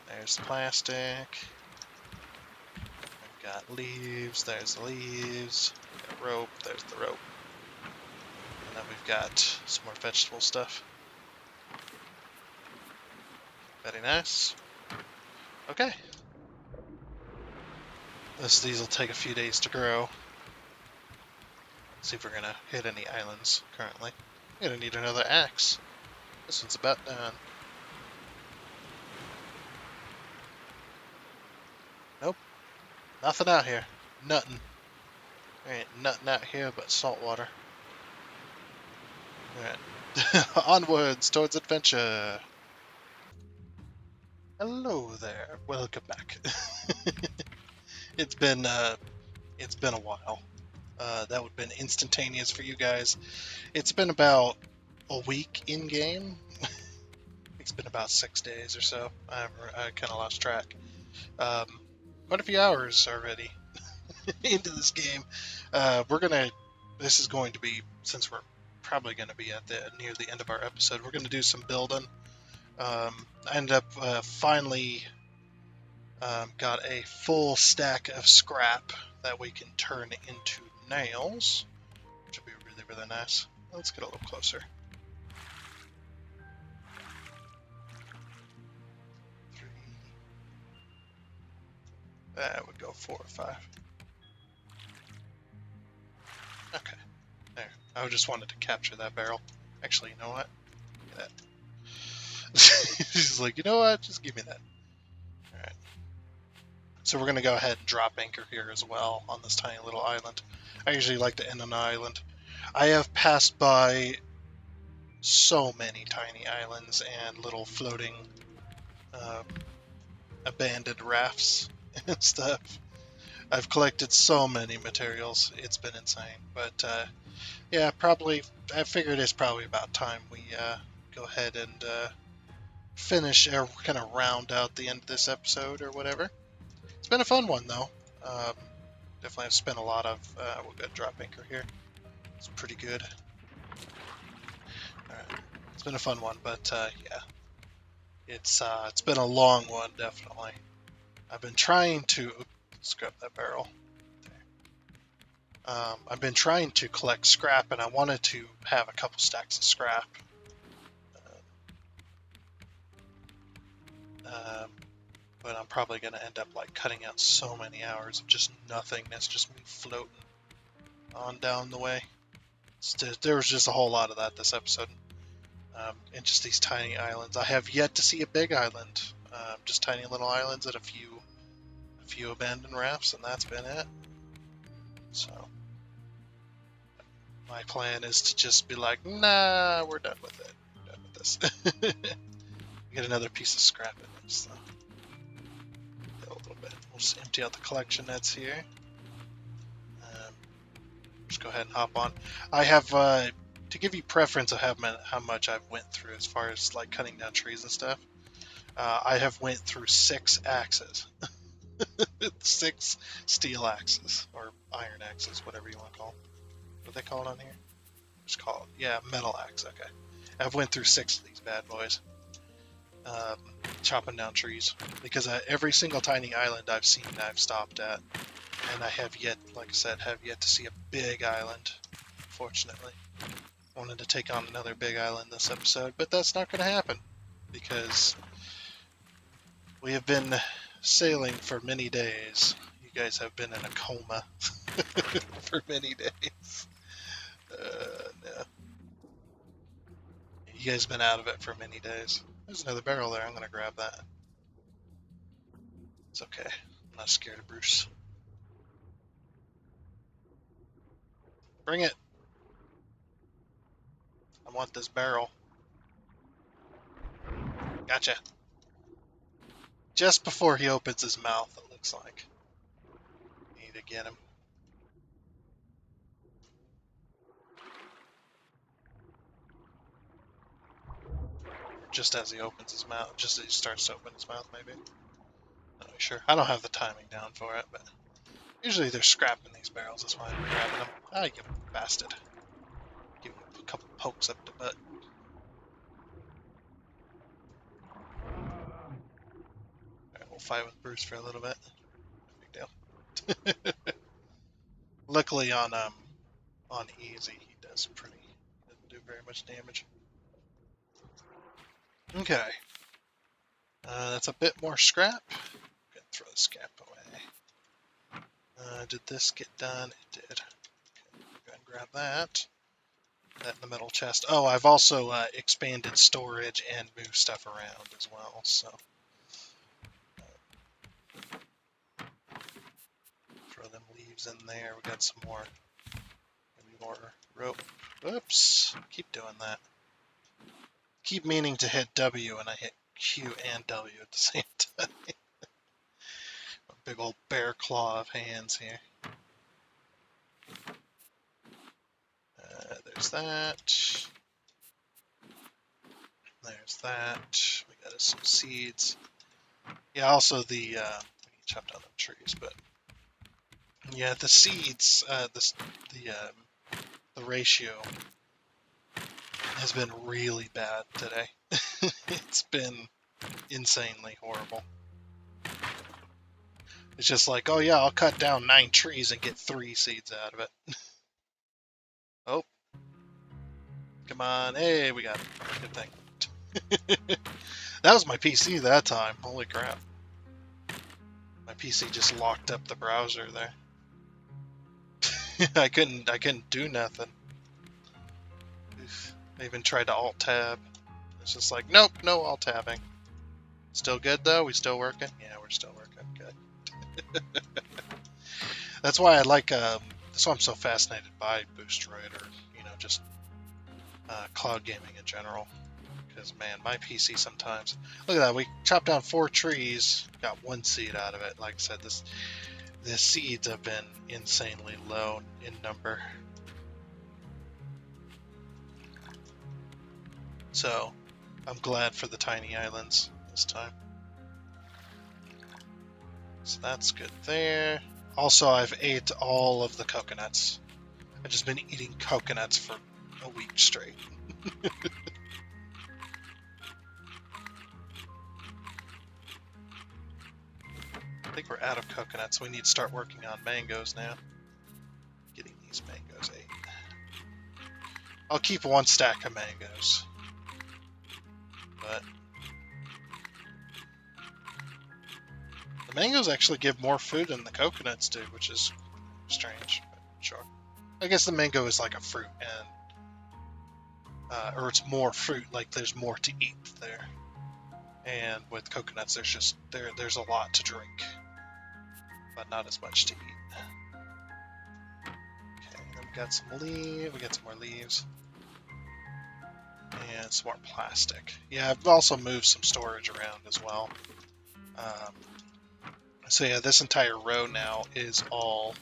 There's plastic. We've got leaves. There's the leaves. We've got rope. There's the rope. And then we've got some more vegetable stuff. Very nice. Okay. These will take a few days to grow. See if we're gonna hit any islands currently. We're gonna need another axe. This one's about done. Nope. Nothing out here. Nothing. There ain't nothing out here but salt water. Alright. Onwards towards adventure. Hello there. Welcome back. It's been a while. That would have been instantaneous for you guys. It's been about a week in game. It's been about 6 days or so. I kind of lost track. Quite a few hours already into this game. This is going to be, since we're probably going to be at near the end of our episode, we're going to do some building. I ended up finally got a full stack of scrap that we can turn into nails, which would be really, really nice. Let's get a little closer. That would go 4 or 5. Okay, there. I just wanted to capture that barrel. Actually, you know what? Give me that. She's like, you know what? Just give me that. Alright. So we're going to go ahead and drop anchor here as well on this tiny little island. I usually like to end on an island. I have passed by so many tiny islands and little floating abandoned rafts and stuff. I've collected so many materials, it's been insane. But yeah, I figured it's probably about time we go ahead and finish or kind of round out the end of this episode or whatever. It's been a fun one though. Definitely have spent a lot of, we'll go drop anchor here. It's pretty good. Alright, it's been a fun one, but yeah. It's been a long one, definitely. I've been trying to scrap that barrel. I've been trying to collect scrap, and I wanted to have a couple stacks of scrap. But I'm probably going to end up like cutting out so many hours of just nothingness, just me floating on down the way. There was just a whole lot of that this episode. And just these tiny islands. I have yet to see a big island. Just tiny little islands and a few abandoned rafts, and that's been it. So my plan is to just be like, nah, we're done with it. We're done with this. Get another piece of scrap in this, though. A little bit. We'll just empty out the collection nets here. Just go ahead and hop on. I have, to give you preference of how much I've went through as far as like cutting down trees and stuff. I have went through 6 axes. 6 steel axes, or iron axes, whatever you want to call them. What they call it on here? Just call it, yeah, metal axe, okay. I've went through 6 of these bad boys. Chopping down trees. Because every single tiny island I've seen I've stopped at. And I have yet, like I said, to see a big island, fortunately. Wanted to take on another big island this episode, but that's not going to happen. Because we have been sailing for many days. You guys have been in a coma for many days. No. You guys have been out of it for many days. There's another barrel there. I'm going to grab that. It's okay. I'm not scared of Bruce. Bring it. I want this barrel. Gotcha. Just before he opens his mouth, it looks like. Need to get him. Just as he opens his mouth, just as he starts to open his mouth, maybe. Not really sure. I don't have the timing down for it, but usually they're scrapping these barrels. That's why I'm grabbing them. Ah, you bastard. Give him a couple pokes up the butt. Alright, we'll fight with Bruce for a little bit. No big deal. Luckily on easy, he doesn't do very much damage. Okay. That's a bit more scrap. Gonna throw the scrap away. Did this get done? It did. Okay, go ahead and grab that. That in the middle chest. Oh, I've also expanded storage and moved stuff around as well, so. Throw them leaves in there. We got some more. Maybe more rope. Oops. Keep doing that. Keep meaning to hit W and I hit Q and W at the same time. A big old bear claw of hands here. There's that. There's that. We got us some seeds. Yeah, also the we can chop down the trees, but yeah, the seeds. The ratio has been really bad today. It's been insanely horrible. It's just like, oh yeah, I'll cut down 9 trees and get 3 seeds out of it. Oh, come on. Hey, we got it. Good thing. That was my PC that time. Holy crap. My PC just locked up the browser there. I couldn't do nothing. I even tried to alt tab. It's just like, nope, no alt tabbing. Still good though? We still working? Yeah, we're still working. Good. That's why I like. That's why I'm so fascinated by Boosteroid, or just cloud gaming in general. Because man, my PC sometimes. Look at that. We chopped down 4 trees, got 1 seed out of it. Like I said, the seeds have been insanely low in number. So I'm glad for the tiny islands this time. So that's good there. Also, I've ate all of the coconuts. I've just been eating coconuts for a week straight. I think we're out of coconuts. We need to start working on mangoes now. Getting these mangoes ate. I'll keep 1 stack of mangoes. But the mangoes actually give more food than the coconuts do, which is strange, but sure. I guess the mango is like a fruit, and or it's more fruit, like there's more to eat there. And with coconuts, there's a lot to drink, but not as much to eat. Okay, then we got some leaves. We got some more leaves. And some more plastic. Yeah, I've also moved some storage around as well. So yeah, this entire row now is all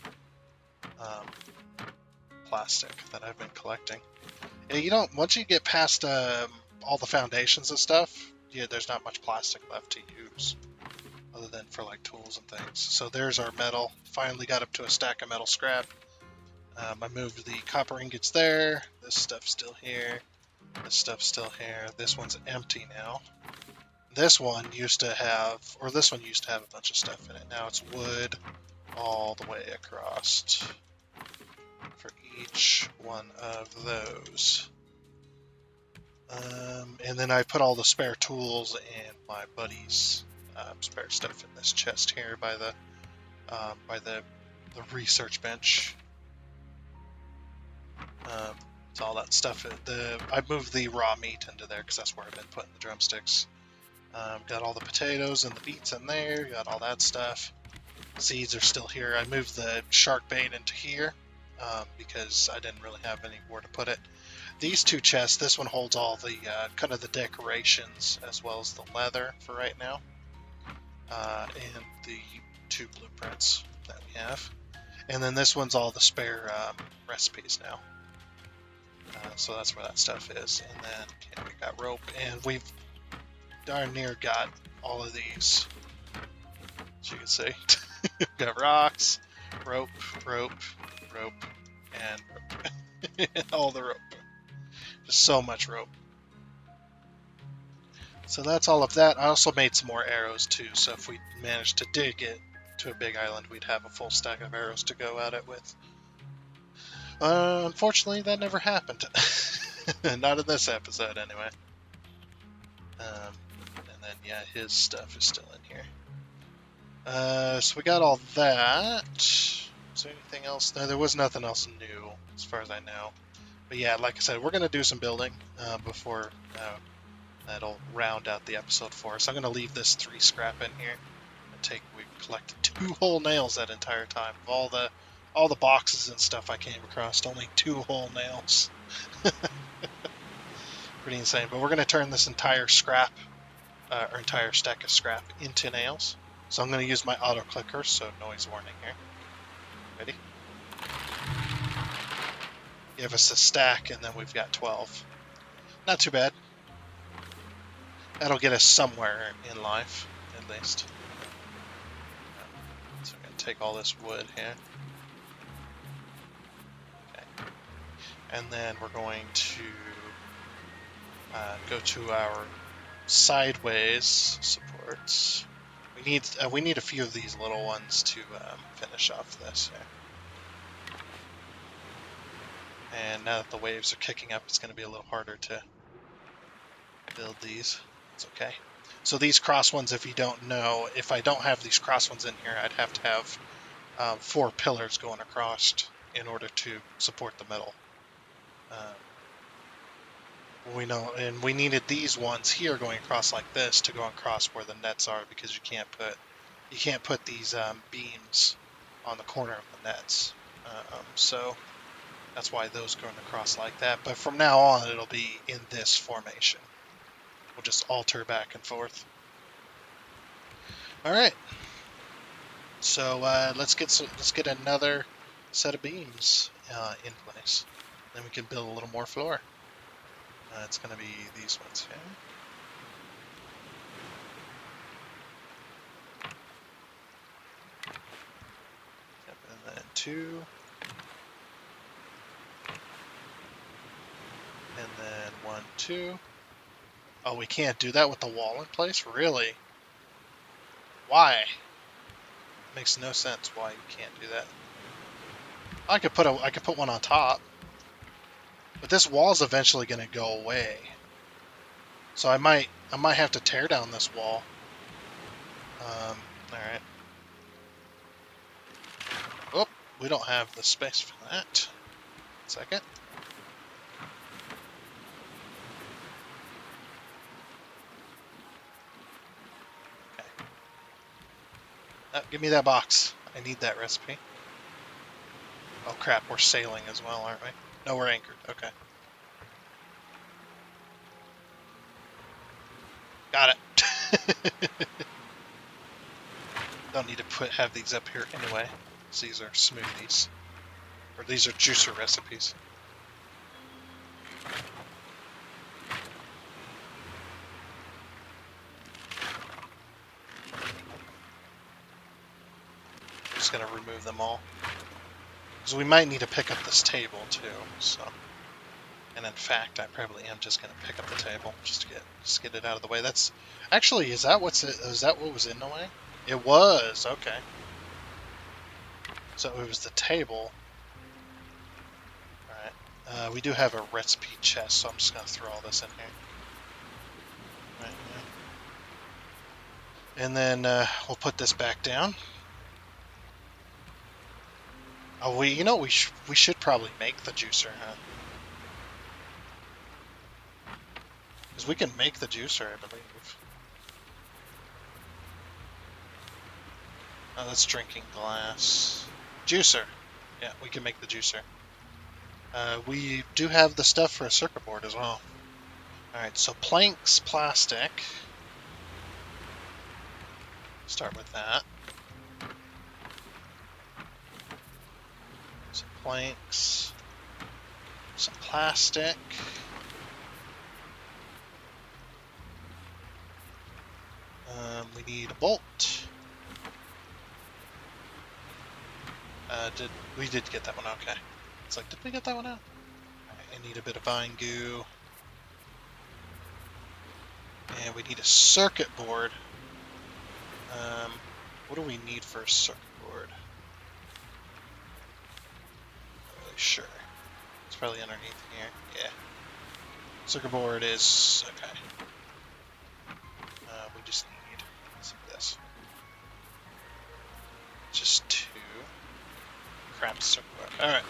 plastic that I've been collecting. Yeah, once you get past all the foundations and stuff, yeah, there's not much plastic left to use, other than for like tools and things. So there's our metal. Finally got up to a stack of metal scrap. I moved the copper ingots there. This stuff's still here. This stuff's still here. This one's empty now. This one used to have a bunch of stuff in it. Now it's wood all the way across for each one of those. And then I put all the spare tools and my buddy's spare stuff in this chest here by the research bench. So all that stuff. I moved the raw meat into there because that's where I've been putting the drumsticks. Got all the potatoes and the beets in there. Got all that stuff. Seeds are still here. I moved the shark bait into here because I didn't really have anywhere to put it. These 2 chests, this one holds all the kind of the decorations as well as the leather for right now, and the 2 blueprints that we have. And then this one's all the spare recipes now. So that's where that stuff is. And then we got rope, and we've darn near got all of these, as you can see. We've got rocks, rope, and rope. All the rope. Just so much rope. So that's all of that. I also made some more arrows too, so if we managed to dig it to a big island, we'd have a full stack of arrows to go at it with. Unfortunately, that never happened. Not in this episode, anyway. And then, yeah, his stuff is still in here. So we got all that. Is there anything else? No, there was nothing else new, as far as I know. But yeah, like I said, we're going to do some building before that'll round out the episode for us. I'm going to leave this 3 scrap in here. We collected 2 whole nails that entire time. Of all the boxes and stuff I came across, only 2 whole nails. Pretty insane. But we're going to turn this entire scrap, or entire stack of scrap, into nails. So I'm going to use my auto clicker, so noise warning here. Ready? Give us a stack, and then we've got 12. Not too bad. That'll get us somewhere in life, at least. So we're going to take all this wood here. Okay. And then we're going to go to our sideways supports. We need a few of these little ones to finish off this here. And now that the waves are kicking up, it's going to be a little harder to build these. It's okay. So these cross ones, if you don't know, if I don't have these cross ones in here, I'd have to have 4 pillars going across in order to support the middle. We know, and we needed these ones here going across like this to go across where the nets are, because you can't put these beams on the corner of the nets. So that's why those going across like that. But from now on, it'll be in this formation. We'll just alter back and forth. All right. So let's get another set of beams in place. Then we can build a little more floor. It's going to be these ones here. Yep, and then 2. And then 1, 2. Oh, we can't do that with the wall in place? Really? Why? It makes no sense why you can't do that. I could put one on top. But this wall's eventually going to go away. So I might have to tear down this wall. All right. Oh, we don't have the space for that. 1 second. Okay. Oh, give me that box. I need that recipe. Oh crap, we're sailing as well, aren't we? No, we're anchored. Okay. Got it. Don't need to have these up here anyway. So these are smoothies. Or these are juicer recipes. I'm just going to remove them all. Because we might need to pick up this table too, so... And in fact, I probably am just going to pick up the table just to get it out of the way. That's actually, is that what was in the way? It was, okay. So it was the table. All right. We do have a recipe chest, so I'm just going to throw all this in here. Right. And then we'll put this back down. Oh, we should probably make the juicer, huh? Because we can make the juicer, I believe. Oh, that's drinking glass. Juicer. Yeah, we can make the juicer. We do have the stuff for a circuit board as well. Alright, so planks, plastic. Start with that. Some planks. Some plastic. We need a bolt. We did get that one, okay. It's like, did we get that one out? I need a bit of vine goo. And we need a circuit board. What do we need for a circuit board? Not really sure. It's probably underneath here. Yeah. Circuit board is okay. We just need some of this. Just 2. Crap, circuit board. Alright.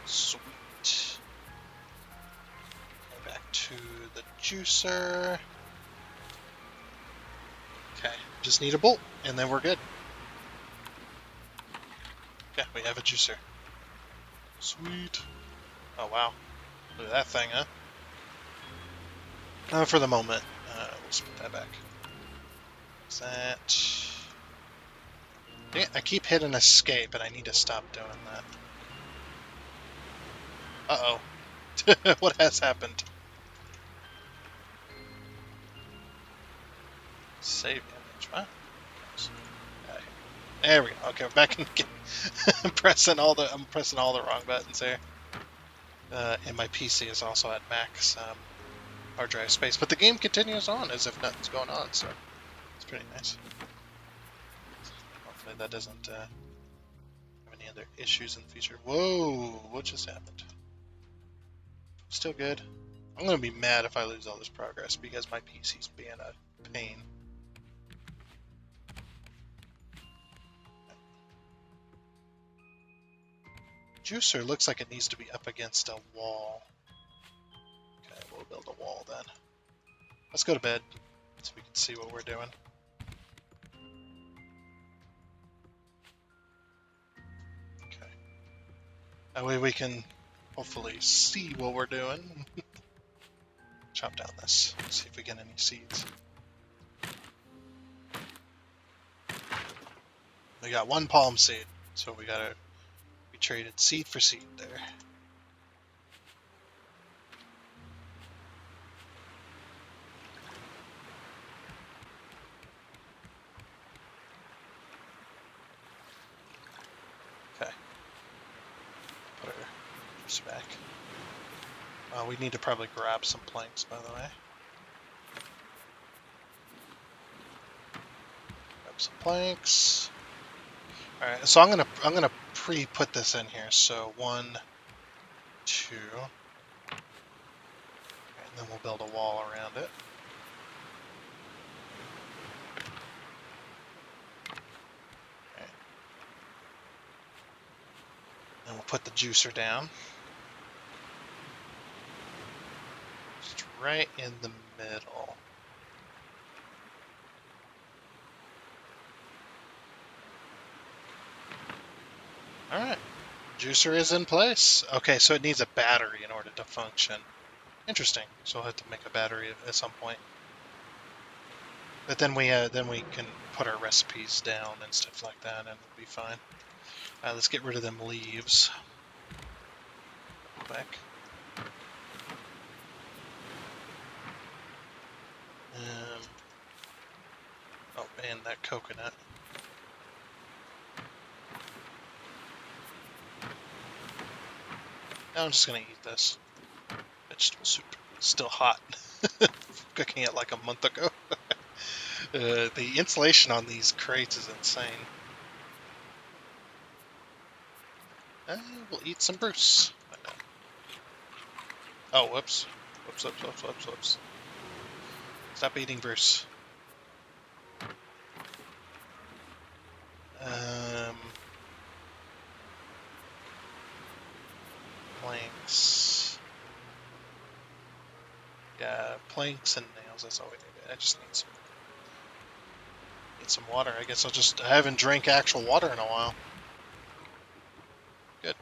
Sweet. Go back to the juicer. Okay, just need a bolt, and then we're good. Yeah, we have a juicer. Sweet. Oh, wow. Look at that thing, huh? For the moment, we'll just put that back. What's that? Yeah, I keep hitting escape, and I need to stop doing that. Uh-oh. What has happened? Save image. What? Okay. There we go. Okay, we're back in the game. I'm pressing all the wrong buttons here. And my PC is also at max hard drive space, but the game continues on as if nothing's going on, so it's pretty nice. Hopefully that doesn't have any other issues in the future. Whoa, what just happened? Still good. I'm gonna be mad if I lose all this progress because my PC's being a pain. Juicer looks like it needs to be up against a wall. Okay, we'll build a wall then. Let's go to bed so we can see what we're doing. Okay. That way we can hopefully see what we're doing. Chop down this, see if we get any seeds. We got one palm seed, so we traded seed for seed there. Okay. Put our juice back. We need to probably grab some planks, by the way. Grab some planks. All right, so I'm gonna pre-put this in here. So 1, 2, and then we'll build a wall around it. Okay. Then we'll put the juicer down. Just right in the middle. Alright, juicer is in place. Okay, so it needs a battery in order to function. Interesting. So we'll have to make a battery at some point. But then we can put our recipes down and stuff like that, and it'll be fine. Let's get rid of them leaves. Back. Oh, and that coconut. Now I'm just gonna eat this. Vegetable soup. It's still hot. Cooking it like a month ago. The insulation on these crates is insane. We'll eat some Bruce. Oh, whoops. Whoops. Stop eating Bruce. Planks. Yeah, planks and nails, that's all we need. I just need some water. I guess I haven't drank actual water in a while. Good.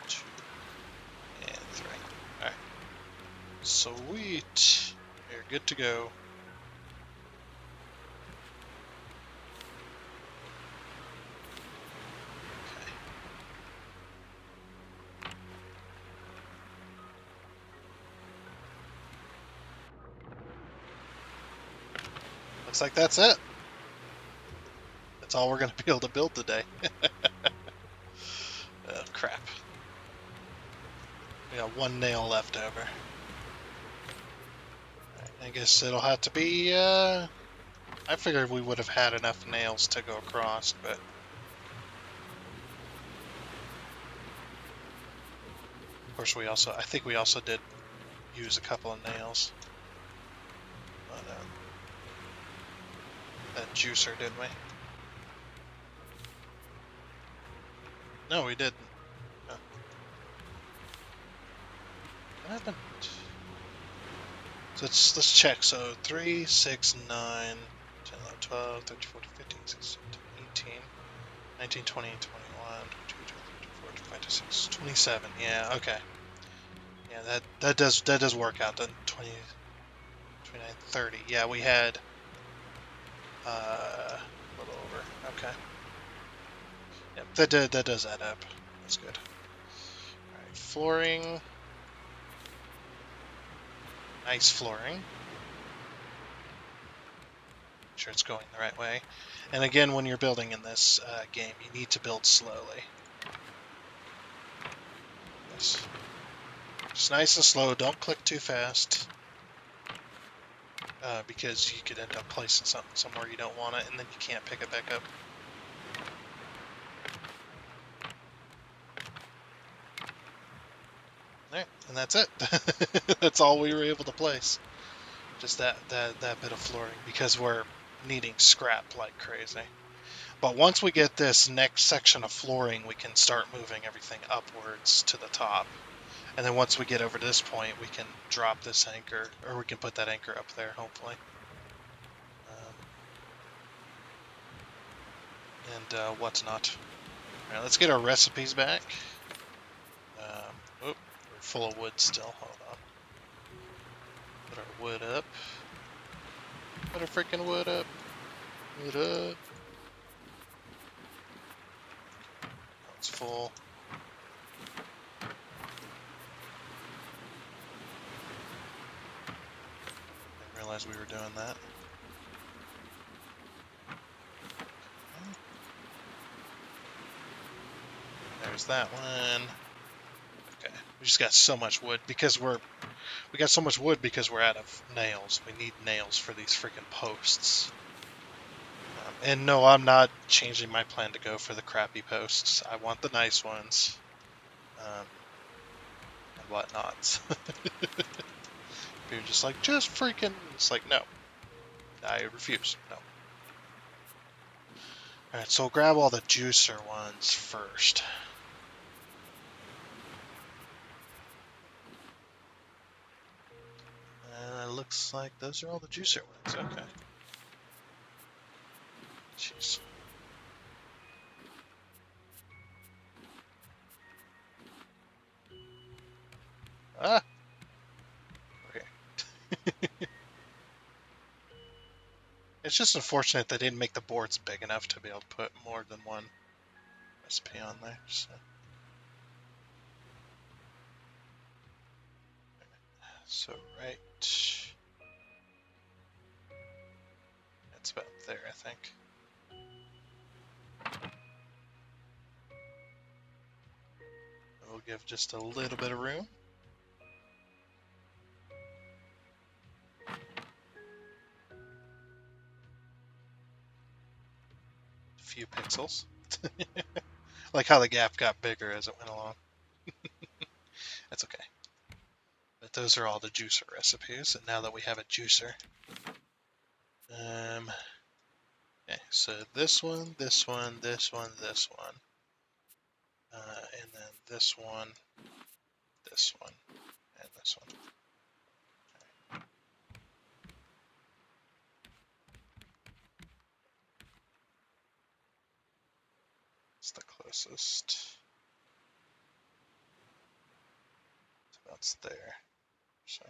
Two and three. Alright. Sweet. You're good to go. Looks like that's it. That's all we're going to be able to build today. Oh, crap. We got one nail left over. Right, I guess it'll have to be, I figured we would have had enough nails to go across, but... Of course, I think we also did use a couple of nails. But, that juicer, didn't we? No, we didn't. Oh. What happened? So let's check. So 3, 6, 9, 10, 11, 12, 13, 14, 15, 16, 17, 18, 19, 20, 21, 22, 23, 24, 25, 26, 27. Yeah, okay. Yeah, that does work out. Then 20, 29, 30. Yeah, we had a little over. Okay. Yep, that does add up. That's good. All right, flooring. nice flooring. Make sure it's going the right way. And again, when you're building in this game, you need to build slowly. Yes. Just nice and slow. Don't click too fast. Because you could end up placing something somewhere you don't want it, and then you can't pick it back up. Alright, and that's it. That's all we were able to place. Just that bit of flooring, because we're needing scrap like crazy. But once we get this next section of flooring, we can start moving everything upwards to the top. And then once we get over to this point, we can drop this anchor, or we can put that anchor up there, hopefully. And whatnot. Alright, let's get our recipes back. We're full of wood still. Hold on. Put our wood up. Put our freaking wood up. Wood up. It's full. Didn't realize we were doing that. There's that one. Okay, we just got so much wood because we got so much wood because we're out of nails. We need nails for these freaking posts. And no, I'm not changing my plan to go for the crappy posts. I want the nice ones. And whatnot. You're just like, just freaking... It's like, no. I refuse. No. Alright, so we'll grab all the juicer ones first. It looks like those are all the juicer ones. Okay. Jeez. Ah! Okay. It's just unfortunate they didn't make the boards big enough to be able to put more than one recipe on there. So right... It's about there, I think. We'll give just a little bit of room. A few pixels. Like how the gap got bigger as it went along. That's okay. But those are all the juicer recipes, and now that we have a juicer... Okay, so this one, this one, this one, this one. And then this one, and this one. Okay. It's the closest. So that's there. So.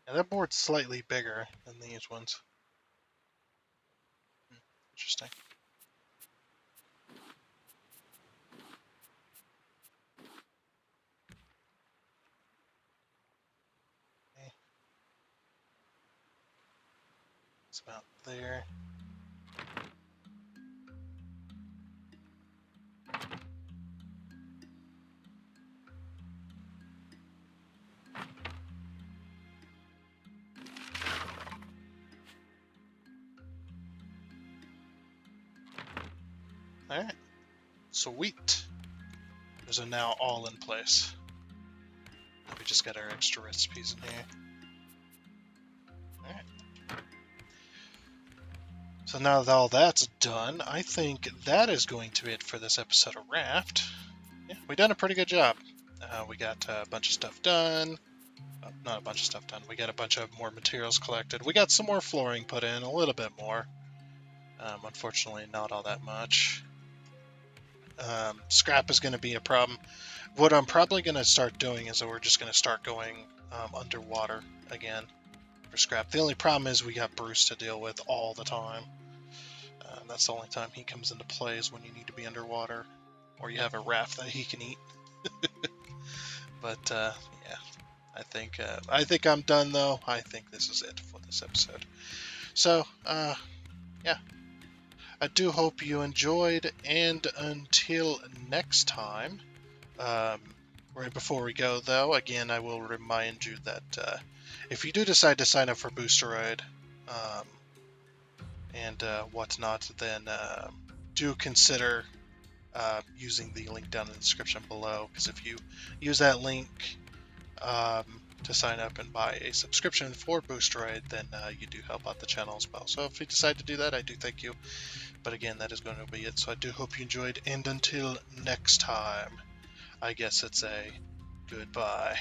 Yeah, that board's slightly bigger than these ones. Interesting. Okay. It's about there. Alright. Sweet. Those are now all in place. Now we just got our extra recipes in here. Alright. So now that all that's done, I think that is going to be it for this episode of Raft. Yeah, we done a pretty good job. We got a bunch of stuff done. not a bunch of stuff done. We got a bunch of more materials collected. We got some more flooring put in, a little bit more. Unfortunately, not all that much. Scrap is going to be a problem. What I'm probably going to start doing is that we're just going to start going underwater again for scrap. The only problem is we got Bruce to deal with all the time. That's the only time he comes into play is when you need to be underwater, or you have a raft that he can eat. But yeah, I think I'm done though. I think this is it for this episode. So yeah, I do hope you enjoyed, and until next time. Right before we go though, again I will remind you that if you do decide to sign up for Boosteroid and whatnot, then do consider using the link down in the description below, because if you use that link to sign up and buy a subscription for Boosteroid, then you do help out the channel as well. So if you decide to do that, I do thank you. But again, that is going to be it. So I do hope you enjoyed, and until next time, I guess it's a goodbye.